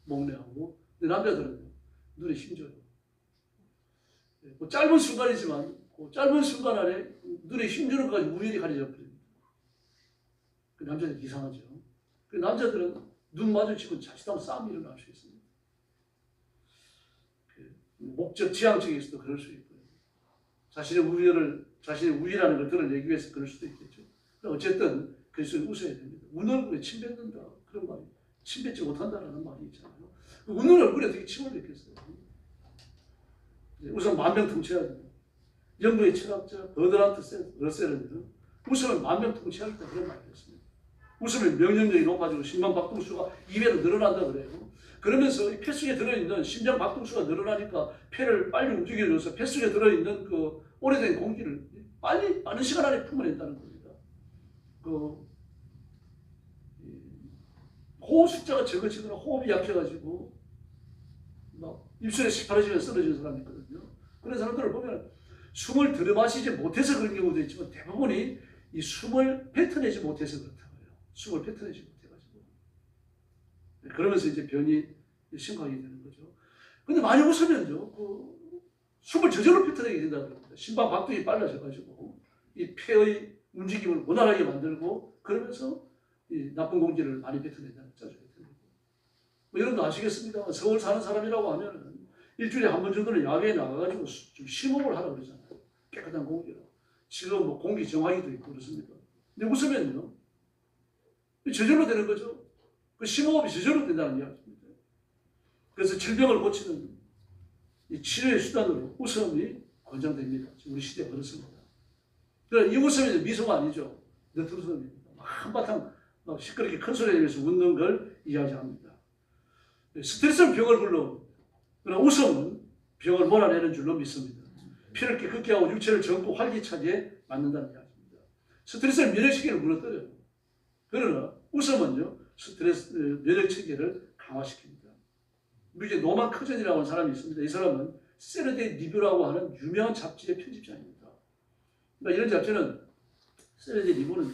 목례하고. 근데 남자들은 눈에 힘줘요. 뭐 짧은 순간이지만 그 짧은 순간 안에 눈에 힘주는 것까지 우연히 가려져 버립니다. 그 남자들 이상하죠. 그 남자들은 눈 마주치고 자칫하면 싸움이 일어날 수 있습니다. 그 목적 지향적에서도 그럴 수 있고요. 자신의 우위라는 걸 드러내기 위해서 그럴 수도 있겠죠. 어쨌든 그래서 웃어야 됩니다. 웃는 얼굴에 침 뱉는다. 그런 말이 침 뱉지 못한다라는 말이 있잖아요. 웃는 얼굴에 어떻게 침을 뱉겠어요? 우선 만병통치해야 됩니다. 영국의 철학자 버드란트 러셀은 웃으면 만병통치하겠다 그런 말을 했습니다. 웃으면 명령력이 높아지고 심장 박동수가 2배로 늘어난다 그래요. 그러면서 폐 속에 들어있는 심장 박동수가 늘어나니까 폐를 빨리 움직여줘서 폐 속에 들어있는 그 오래된 공기를 빨리 빠른 시간 안에 품어낸다는 겁니다. 그 호흡 숫자가 적어지거나 호흡이 약해가지고 막 입술에 시퍼러지면 쓰러지는 사람이 있거든요. 그런 사람들을 보면 숨을 들이마시지 못해서 그런 경우도 있지만 대부분이 이 숨을 뱉어내지 못해서 그렇다고 해요. 숨을 뱉어내지 못해가지고. 그러면서 이제 병이 심각하게 되는 거죠. 근데 많이 웃으면요, 그 숨을 저절로 뱉어내게 된다고 합니다. 심박 박동이 빨라져가지고 이 폐의 움직임을 원활하게 만들고 그러면서 이 나쁜 공기를 많이 뱉어낸다는 자주 뱉어내고. 뭐 여러분도 아시겠습니다만 서울 사는 사람이라고 하면은 일주일에 한 번 정도는 야외에 나가가지고 좀 심호흡을 하라고 그러잖아요. 깨끗한 공기로. 지금 뭐 공기 정화기도 있고 그렇습니다. 근데 웃으면요, 저절로 되는 거죠. 그 심호흡이 저절로 된다는 이야기입니다. 그래서 질병을 고치는 이 치료의 수단으로 웃음이 권장됩니다. 지금 우리 시대가 그렇습니다. 그러나 이 웃음이 미소가 아니죠. 너트웃음입니다. 한바탕 막 시끄럽게 큰 소리 내면서 웃는 걸 이야기합니다. 스트레스는 병을 불러옵니다. 그러나 웃음은 병을 몰아내는 줄로 믿습니다. 피를 깨끗게 하고 육체를 젊고 활기차게 만든다는 이야기입니다. 스트레스는 면역체계를 무너뜨려요. 그러나 웃음은요, 스트레스 면역체계를 강화시킵니다. 미국의 노만 커전이라고 하는 사람이 있습니다. 이 사람은 세러데이 리뷰라고 하는 유명한 잡지의 편집자입니다. 그러니까 이런 잡지는 세러데이 리뷰는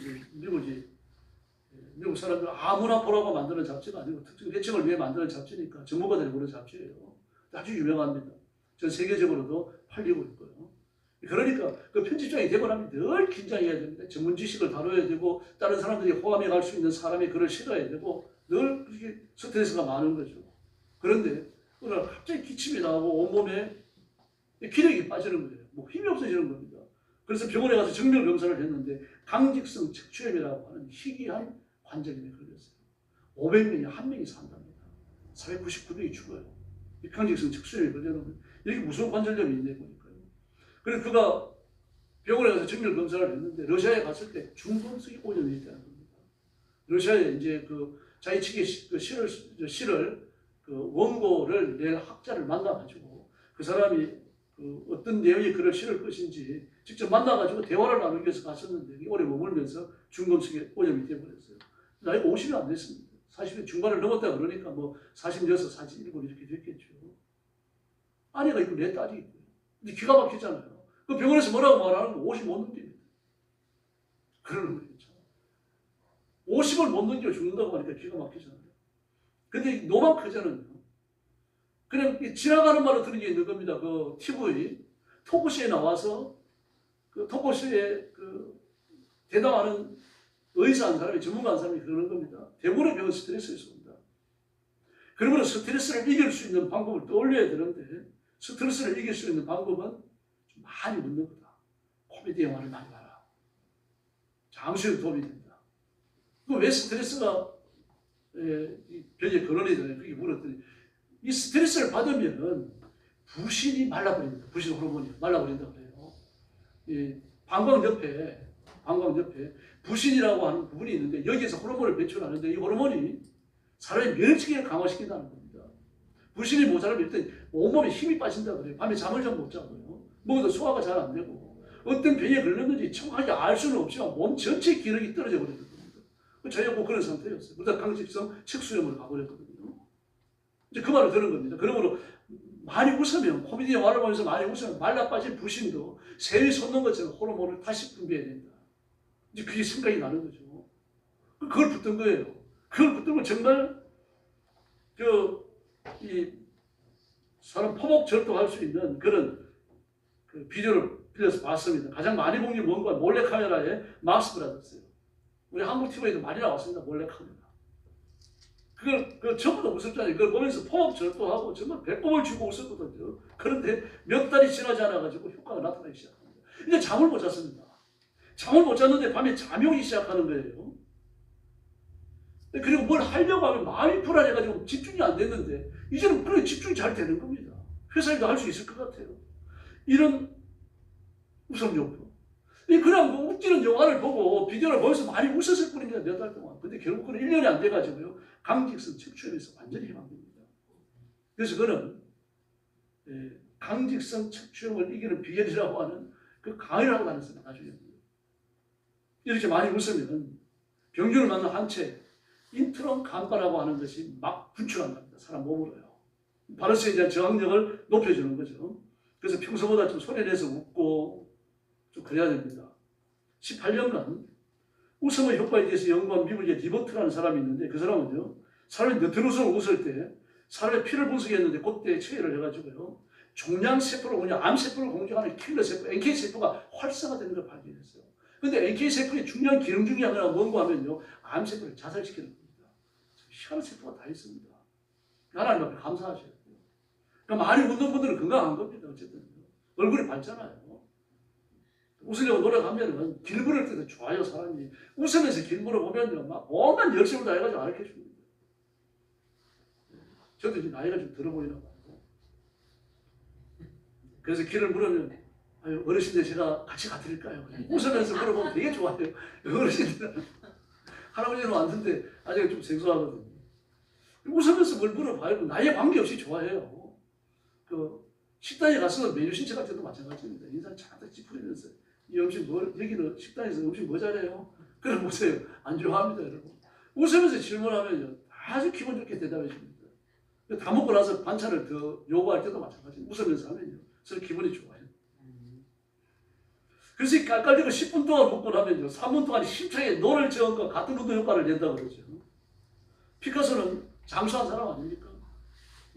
미국 사람들 아무나 보라고 만드는 잡지가 아니고 특정 계층을 위해 만드는 잡지니까 전문가들이 보는 잡지예요. 아주 유명합니다. 전 세계적으로도 팔리고 있고요. 그러니까 그 편집장이 되고 나면 늘 긴장해야 됩니다. 전문 지식을 다뤄야 되고 다른 사람들이 호감해 갈 수 있는 사람의 글을 실어야 되고 늘 그렇게 스트레스가 많은 거죠. 그런데 어느 날 갑자기 기침이 나오고 온몸에 기력이 빠지는 거예요. 뭐 힘이 없어지는 겁니다. 그래서 병원에 가서 정밀 검사를 했는데 강직성 척추염이라고 하는 희귀한 관절염에 걸렸어요. 500명이 한 명이 산답니다. 499명이 죽어요. 이 강직성 척추염에 걸려놓으면 여기 무슨 관절염이 있네 보니까요. 그래서 그가 병원에 가서 정밀 검사를 했는데 러시아에 갔을 때 중범석이 오염이 있다는 겁니다. 러시아에 이제 그 자기 측의 그 실을 그 원고를 낼 학자를 만나가지고 그 사람이 그 어떤 내용의 글을 실을 것인지 직접 만나가지고 대화를 나누기 위해서 갔었는데 오래 머물면서 중범석에 오염이 되어버렸어요. 나이가 50이 안 됐습니다. 40의 중반을 넘었다 그러니까 뭐 46, 47 이렇게 됐겠죠. 아내가 있고 내 딸이 있고요. 근데 기가 막히잖아요. 그 병원에서 뭐라고 말하는 거 50 못 넘깁니다. 그러는 거예요. 50을 못 넘겨 죽는다고 하니까 기가 막히잖아요. 근데 노만크제는요. 그냥 지나가는 말로 들은 게 있는 겁니다. 그 TV 토크쇼에 나와서 그 토크쇼에 그 대담하는 의사 한 사람이 전문가 한 사람이 그러는 겁니다. 대부분의 병은 스트레스에서 온다. 그러면 스트레스를 이길 수 있는 방법을 떠올려야 되는데 스트레스를 이길 수 있는 방법은 좀 많이 묻는 거다. 코미디 영화를 많이 봐라. 장수에 도움이 된다. 왜 스트레스가 병의 근원이 되나요? 그렇게 물었더니 이 스트레스를 받으면 부신이 말라버립니다. 부신 호르몬이 말라버린다고 그래요. 이 방광 옆에 부신이라고 하는 부분이 있는데 여기에서 호르몬을 배출하는데 이 호르몬이 사람의 면역체계를 강화시킨다는 겁니다. 부신이 모자라면 일단 온몸에 힘이 빠진다고 그래요. 밤에 잠을 좀 못 자고요. 먹어도 소화가 잘 안 되고 어떤 병에 걸렸는지 정확하게 알 수는 없지만 몸 전체 기능이 떨어져 버리는 겁니다. 저희가 꼭 그런 상태였어요. 그러다 강직성 척수염을 가버렸거든요. 이제 그 말을 들은 겁니다. 그러므로 많이 웃으면 코미디 영화를 보면서 많이 웃으면 말라 빠진 부신도 새에 솟는 것처럼 호르몬을 다시 분비해야 된다. 이제 그게 생각이 나는 거죠. 그걸 붙든 거예요. 그걸 붙들고 정말 이 사람 포복절도할 수 있는 그런 그 비디오를 빌려서 봤습니다. 가장 많이 본 게 뭔가 몰래카메라의 막스 브라더스예요. 우리 한국 TV에도 많이 나왔습니다. 몰래카메라. 그걸 전부 다 웃었잖아요. 그걸 보면서 포복절도하고 정말 배꼽을 쥐고 웃었거든요. 그런데 몇 달이 지나지 않아가지고 효과가 나타나기 시작합니다. 이제 잠을 못 잤습니다. 잠을 못 잤는데 밤에 잠이 오기 시작하는 거예요. 그리고 뭘 하려고 하면 마음이 불안해가지고 집중이 안 됐는데 이제는 그래 집중이 잘 되는 겁니다. 회사에도 할 수 있을 것 같아요. 이런 웃음용품. 그냥 그 웃기는 영화를 보고 비디오를 보면서 많이 웃었을 뿐입니다. 몇 달 동안. 근데 결국 그는 1년이 안 돼가지고요. 강직성 척추염에서 완전히 해방됩니다. 그래서 그는 강직성 척추염을 이기는 비결이라고 하는 그 강의를 하고 다녔어요. 나중에. 이렇게 많이 웃으면 병균을 만난 한 채 인트론 감가라고 하는 것이 막 분출한답니다. 사람 몸으로요. 바이러스에 대한 저항력을 높여주는 거죠. 그래서 평소보다 좀 소리내서 웃고 좀 그래야 됩니다. 18년간 웃음의 효과에 대해서 연구한 미국의 리버트라는 사람이 있는데 그 사람은요. 사람이 너트러서 웃을 때 사람의 피를 분석했는데 그때 체외를 해가지고요. 종양세포를 암세포를 공격하는 킬러세포, NK세포가 활성화되는 걸 발견했어요. 근데 NK세포의 중요한 기능 중에 하나가 뭔가 하면요. 암세포를 자살시키는 겁니다. 희한한 세포가 다 있습니다. 하나님 앞에 감사하셔야 돼요. 그러니까 많이 웃는 분들은 건강한 겁니다. 어쨌든. 얼굴이 밝잖아요. 웃으려고 노력하면은 길 물을 때도 좋아요, 사람이. 웃으면서 길 물어보면요. 막 온갖 열심을 다 해가지고 알게 줍니다. 저도 이제 나이가 좀 들어 보이나 봐요. 그래서 길을 물으면 아유, 어르신들 제가 같이 가드릴까요? 웃으면서 물어보면 되게 좋아요. 어르신들은 할아버지는 왔는데 아직 좀 생소하거든요. 웃으면서 뭘 물어봐요. 나이에 관계없이 좋아해요. 그 식당에 가서 메뉴 신청할 때도 마찬가지입니다. 인상 잔뜩 찌푸리면서 이 음식 여기는 식당에서 음식 뭐 잘해요? 그럼 보세요. 안 좋아합니다, 여러분. 웃으면서 질문하면요. 아주 기분 좋게 대답해 줍니다. 다 먹고 나서 반찬을 더 요구할 때도 마찬가지입니다. 웃으면서 하면요. 서로 기분이 좋아요. 그래서 이 깔깔대고 10분 동안 먹고 나면요. 3분 동안 심차게 노를 저은 것 같은 운동 효과를 낸다고 그러죠. 피카소는 장수한 사람 아닙니까?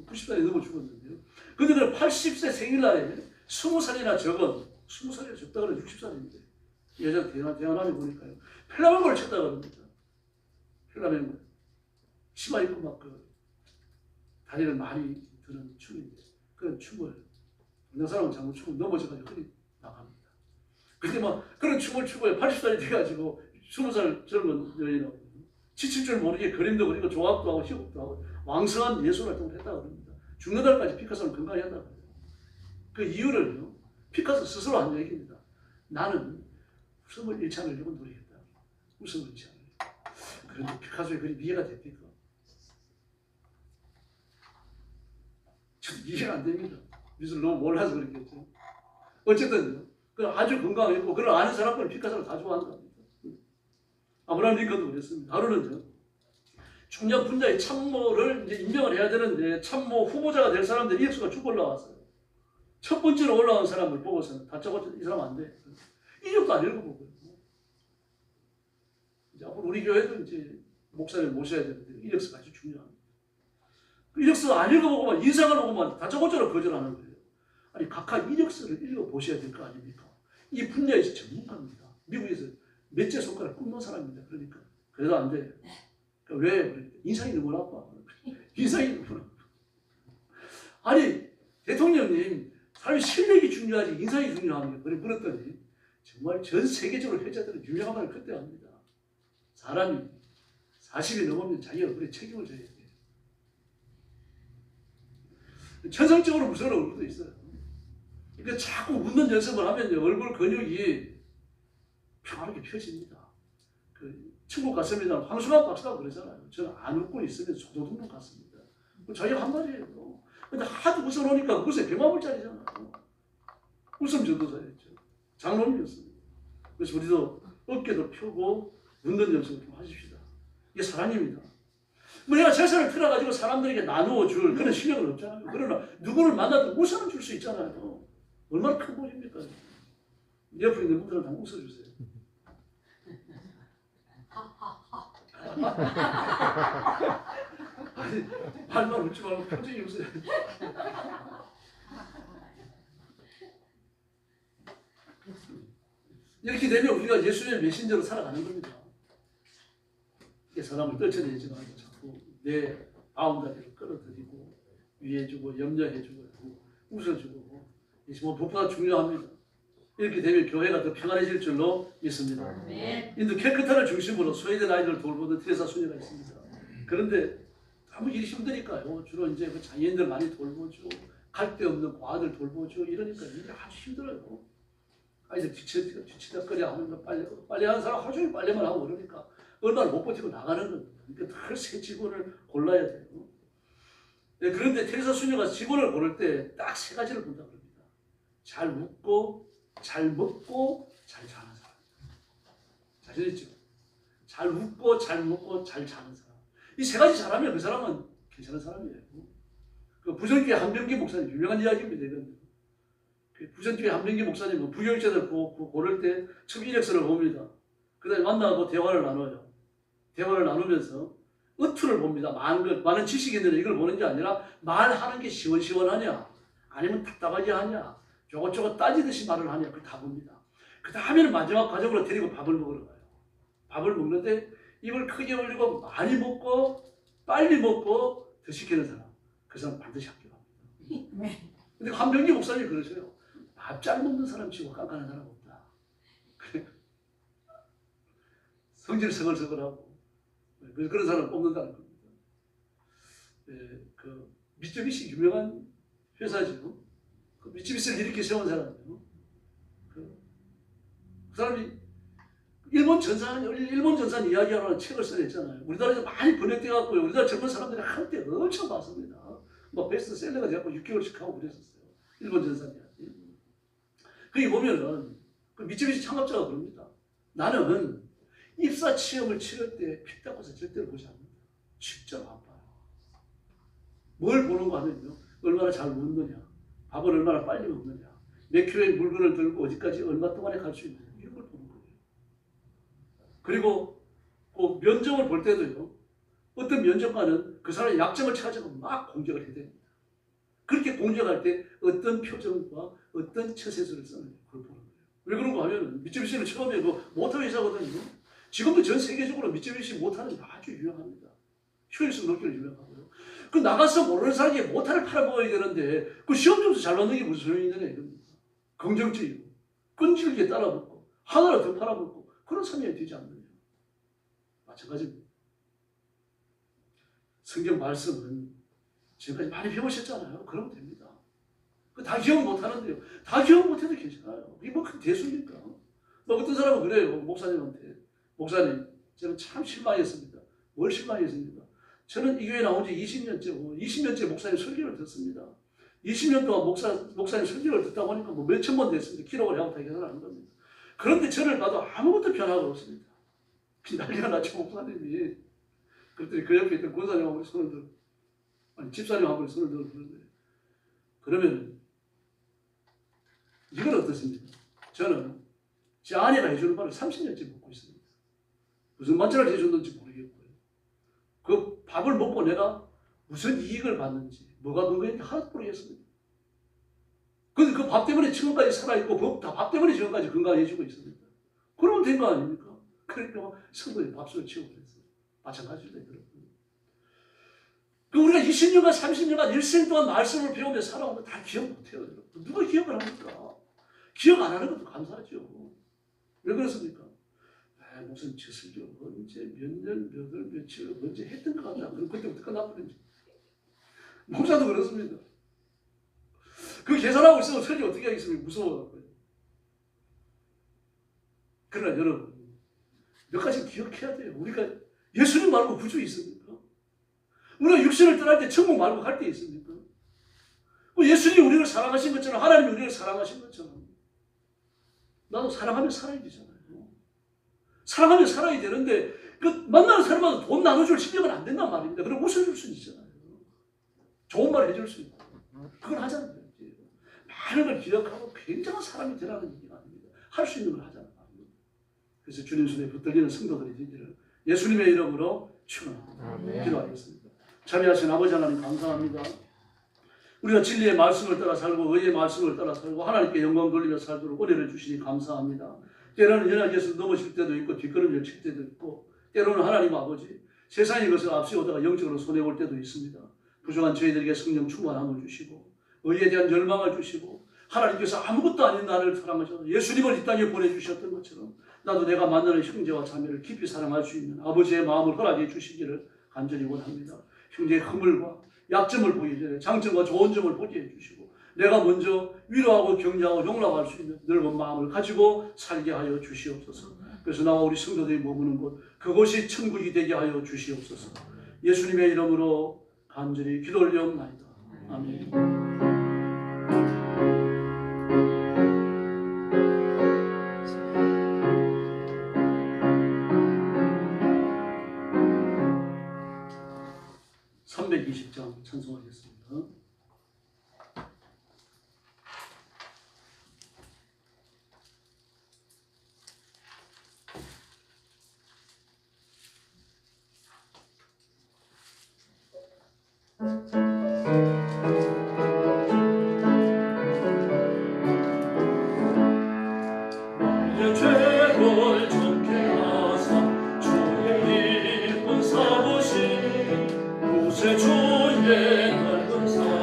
90살이 넘어 죽었는데요. 근데 그 80세 생일날에 20살이나 적은 20살이 적다 그래 60살인데 예전 대한함에 보니까요. 펠라멘고를 쳤다 그럽니다. 펠라멘고 치마 입고 막 그 다리를 많이 드는 춤인데 그런 춤을 동네 사람은 잘못 추고 넘어져가지고 흔히 나갑니다. 근데 막 그런 춤을 추고 80살이 돼가지고 20살 젊은 여인하고 지칠 줄 모르게 그림도 그리고 조각도 하고 희곡도 하고 왕성한 예술 활동을 했다고 합니다. 죽는 날까지 피카소는 건강히 한다고 해요. 그 이유를요. 피카소 스스로 한 얘기입니다. 나는 웃음을 잃지 않으려고 노력했다. 웃음을 잃지 않으려고. 그런데 피카소의 그림이 이해가 됩니까? 저는 이해가 안 됩니다. 미술 너무 몰라서 그렇겠죠. 어쨌든 그 아주 건강했고 그걸 아는 사람들은 피카소를 다 좋아한다. 아브라함 링컨도 그랬습니다. 하루는요. 총력 분야의 참모를 이제 임명을 해야 되는데 참모 후보자가 될 사람들 이력서가 쭉 올라왔어요. 첫 번째로 올라온 사람을 보고서는 다짜고짜 이 사람 안 돼. 이력도 안 읽어보고요. 이제 앞으로 우리 교회도 이제 목사를 모셔야 되는데 이력서가 아주 중요합니다. 그 이력서 안 읽어보고만 인상을 보고만 다짜고짜로 거절하는 거예요. 아니 각각 이력서를 읽어보셔야 될 거 아닙니까? 이 분야에서 전문가입니다. 미국에서 몇째 손가락 굽는 사람입니다. 그러니까 그래도 안 돼. 그러니까 왜? 그러니까 인상이 너무 나빠. 인상이 너무 나빠. 아니 대통령님 사람이 실력이 중요하지 인상이 중요합니다. 그랬더니 정말 전 세계적으로 회자들은 유명한 말을 그때 합니다. 사람이 40이 넘으면 자기가 그래 책임을 져야 돼요. 천성적으로 무서운 얼굴도 있어요. 그러니까 자꾸 웃는 연습을 하면 얼굴 근육이 평화롭게 펴집니다. 그 천국 갔습니다. 황순환 박사가 그러잖아요. 저는 안 웃고 있으면 소도둑놈 같습니다. 자기가 한 말이에요. 근데 하도 웃어놓으니까 웃음이 백만불짜리잖아요. 웃음 전도사였죠. 장로님이었습니다. 그래서 우리도 어깨도 펴고 웃는 연습을 좀 하십시다. 이게 사랑입니다. 뭐 내가 재산을 틀어가지고 사람들에게 나누어 줄 그런 실력은 없잖아요. 그러나 누구를 만나도 웃음은 줄 수 있잖아요. 얼마나 큰 복입니까? 옆에 있는 분들은 다 웃어주세요. 아니, 말만 웃지 말고 표정이 웃어요. 이렇게 되면 우리가 예수님의 메신저로 살아가는 겁니다. 사람을 떨쳐내지 말고 자꾸 내 바운다리를 끌어들이고 위해주고 염려해주고 웃어주고 뭐 무엇보다 중요합니다. 이렇게 되면 교회가 더 평안해질 줄로 믿습니다. 인도 캘커타를 중심으로 소외된 아이들을 돌보는 테레사 수녀가 있습니다. 그런데 아무 일이 힘드니까요. 주로 이제 그 장애인들 많이 돌보죠. 갈 데 없는 고아들 돌보죠. 이러니까 일이 아주 힘들어요. 아이들 뒤치다거려 하는 거 빨리 하는 사람 하루 종일 빨래만 하고 그러니까 얼마나 못 버티고 나가는 겁니다. 그러니까 늘 새 직원을 골라야 돼요. 네, 그런데 테레사 수녀가 직원을 고를 때 딱 세 가지를 본다고 합니다. 잘 웃고, 잘 먹고, 잘 자는 사람. 자신 있죠? 잘 웃고, 잘 먹고, 잘 자는 사람. 이 세 가지 잘하면 그 사람은 괜찮은 사람이에요. 그 부전교회 한병기 목사님 유명한 이야기입니다. 이건. 그 부전교회 한병기 목사님은 부교육자들 고를 때 첫 이력서를 봅니다. 그 다음에 만나고 대화를 나눠요. 대화를 나누면서 어투를 봅니다. 많은 지식이 있는데 이걸 보는 게 아니라 말하는 게 시원시원하냐 아니면 답답하게 하냐 저것저것 따지듯이 말을 하냐 그걸 다 봅니다. 그 다음에는 마지막 과정으로 데리고 밥을 먹으러 가요. 밥을 먹는데 입을 크게 벌리고 많이 먹고 빨리 먹고 더 시키는 사람 그 사람 반드시 합격합니다. 근데 한병기 목사님이 그러세요. 밥 잘 먹는 사람 치고 깐깐한 사람 없다. 성질 서글서글하고 그런 사람을 뽑는다는 겁니다. 예, 그 미쯔비시 유명한 회사죠. 그 미쯔비시를 이렇게 세운 사람이에요. 그 사람이 일본 전산 이야기하는 책을 써냈잖아요. 우리나라에서 많이 번역돼 갖고요. 우리나라 젊은 사람들이 한때 엄청 봤습니다. 뭐 베스트셀러가 되고 6개월씩 하고 그랬었어요. 일본 전산 이야기. 거기 보면은 그 미쯔비시 창업자가 그럽니다. 나는 입사 시험을 치를 때 피 닦고서 절대로 보지 않는다. 진짜 바빠요. 뭘 보는 거 하면요. 얼마나 잘 웃느냐. 밥을 얼마나 빨리 먹느냐. 몇 킬로의 물건을 들고 어디까지 얼마 동안에 갈 수 있느냐. 이런 걸 보는 거예요. 그리고 그 면접을 볼 때도요. 어떤 면접관은 그 사람의 약점을 찾아서 막 공격을 해야 됩니다. 그렇게 공격할 때 어떤 표정과 어떤 처세술을 쓰느냐. 그걸 보는 거예요. 왜 그런가 하면 미쯔비시는 처음에 그 모터 회사거든요. 지금도 전 세계적으로 미쯔비시 모터는 아주 유명합니다. 효율성 높기로 유명하고요. 그 나가서 모르는 사람이 모터를 팔아먹어야 되는데 그 시험 점수 잘 받는 게 무슨 소용이 있느냐 이겁니다. 긍정적이고 끈질기게 따라붙고 하나를 더 팔아먹고 그런 삶이 되지 않느냐. 마찬가지입니다. 성경 말씀은 지금까지 많이 배우셨잖아요. 그러면 됩니다. 다 기억 못하는데요. 다 기억 못해도 괜찮아요. 이게 뭐 큰 대수입니까? 뭐 어떤 사람은 그래요. 목사님한테. 목사님, 저는 참 실망했습니다. 뭘 실망했습니까? 저는 이 교회 나온 지 20년째 목사님 설교를 듣습니다. 20년 동안 목사님 설교를 듣다 보니까 뭐 몇천 번 됐습니다. 기록을 하고 다 계산하는 겁니다. 그런데 저를 봐도 아무것도 변화가 없습니다. 난리가 났죠, 목사님이. 그랬더니 그 옆에 있던 권사님하고 손을 들고, 아니, 집사님하고 손을 들고 그러는데, 그러면 이건 어떻습니까? 저는 제 아내가 해주는 말을 30년째 먹고 있습니다. 무슨 만찬을 해줬는지 모르겠고요. 그 밥을 먹고 내가 무슨 이익을 받는지, 뭐가 뭔가인지 하나도 모르겠습니다. 근데 그 밥 때문에 지금까지 살아있고, 다 밥 때문에 지금까지 건강해지고 있습니다. 그러면 된 거 아닙니까? 그러니까 성도의 밥솥을 치우고 그랬어요. 마찬가지입니다, 여러분. 그 우리가 20년간, 30년간 일생 동안 말씀을 배우며 살아온 거 다 기억 못해요, 여러분. 누가 기억을 합니까? 기억 안 하는 것도 감사하죠. 왜 그렇습니까? 무슨 저설교 언제 몇 년, 몇 월, 며칠 언제 했던 것 같나? 그럼 그때부터 끝나버렸지. 목사도 그렇습니다. 그 계산하고 있으면 설교 어떻게 하겠습니까? 무서워갖고요. 그러나 여러분, 몇 가지 기억해야 돼요. 우리가 예수님 말고 구주 있습니까? 우리가 육신을 떠날 때 천국 말고 갈 때 있습니까? 예수님이 우리를 사랑하신 것처럼 하나님이 우리를 사랑하신 것처럼 나도 사랑하면 살아야 되잖아요. 사랑하면 살아야 되는데 그 만나는 사람마다 돈 나눠줄 실력은 안 된단 말입니다. 그럼 웃어줄 수는 있잖아요. 좋은 말 해줄 수 있고 그걸 하잖아요. 많은 걸 기억하고 굉장한 사람이 되라는 얘기가 아닙니다. 할 수 있는 걸 하자는 말입니다. 그래서 주님 손에 붙들리는 성도들이 되기를 예수님의 이름으로 축원합니다. 기도하겠습니다. 자비하신 아버지 하나님 감사합니다. 우리가 진리의 말씀을 따라 살고 의의 말씀을 따라 살고 하나님께 영광 돌리며 살도록 은혜를 주시니 감사합니다. 때로는 연약해서 넘어질 때도 있고 뒷걸음질 칠 때도 있고 때로는 하나님 아버지 세상의 것을 앞세우다가 영적으로 손해볼 때도 있습니다. 부족한 저희들에게 성령 충만함을 주시고 의에 대한 열망을 주시고 하나님께서 아무것도 아닌 나를 사랑하셔서 예수님을 이 땅에 보내주셨던 것처럼 나도 내가 만나는 형제와 자매를 깊이 사랑할 수 있는 아버지의 마음을 허락해 주시기를 간절히 원합니다. 형제의 허물과 약점을 보이게 되네 장점과 좋은 점을 보게 해주시고 내가 먼저 위로하고 격려하고 용납할 수 있는 넓은 마음을 가지고 살게 하여 주시옵소서. 그래서 나와 우리 성도들이 머무는 곳 그곳이 천국이 되게 하여 주시옵소서. 예수님의 이름으로 간절히 기도 올려옵나이다. 아멘. 찬송하겠습니다. 나의 죄를 정케 하사 주의 이쁜 사부신 구세주의 넓은 산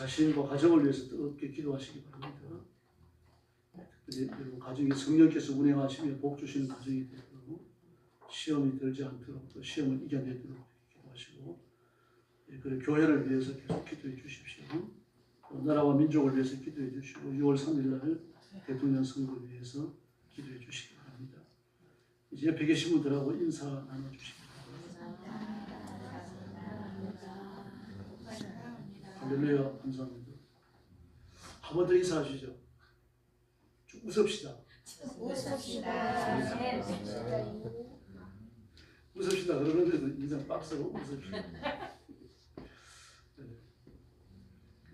자신과 가정을 위해서 뜨겁게 기도하시기 바랍니다. 특별히 여러분 가정이 성령께서 운행하시며 복 주시는 가정이 되도록 시험이 들지 않도록 또 시험을 이겨내도록 기도하시고 그리고 교회를 위해서 계속 기도해 주십시오. 또 나라와 민족을 위해서 기도해 주시고 6월 3일 날 대통령 선거를 위해서 기도해 주시기 바랍니다. 이제 옆에 계신 분들하고 인사 나눠주시기 바랍니다. 할렐루야, 감사합니다. 한 번 더 인사하시죠. 좀 웃읍시다. 웃읍시다 그러는데도 인상 빡세고 웃읍시다. 네.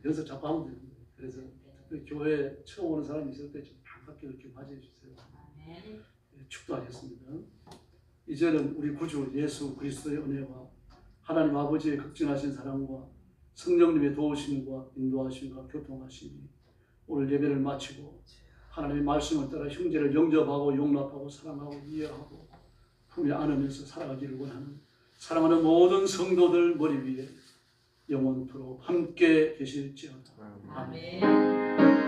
연습 자꾸 하면 됩니다. 그래서 특별히 교회 처음 오는 사람이 있을 때 좀 반갑게 이렇게 맞이해 주세요. 네, 축도하겠습니다. 이제는 우리 구주 예수 그리스도의 은혜와 하나님 아버지의 극진하신 사랑과 성령님의 도우심과 인도하심과 교통하심이 오늘 예배를 마치고 하나님의 말씀을 따라 형제를 영접하고 용납하고 사랑하고 이해하고 품에 안으면서 살아가기를 원하는 사랑하는 모든 성도들 머리 위에 영원토록 함께 계실지어다. 아멘.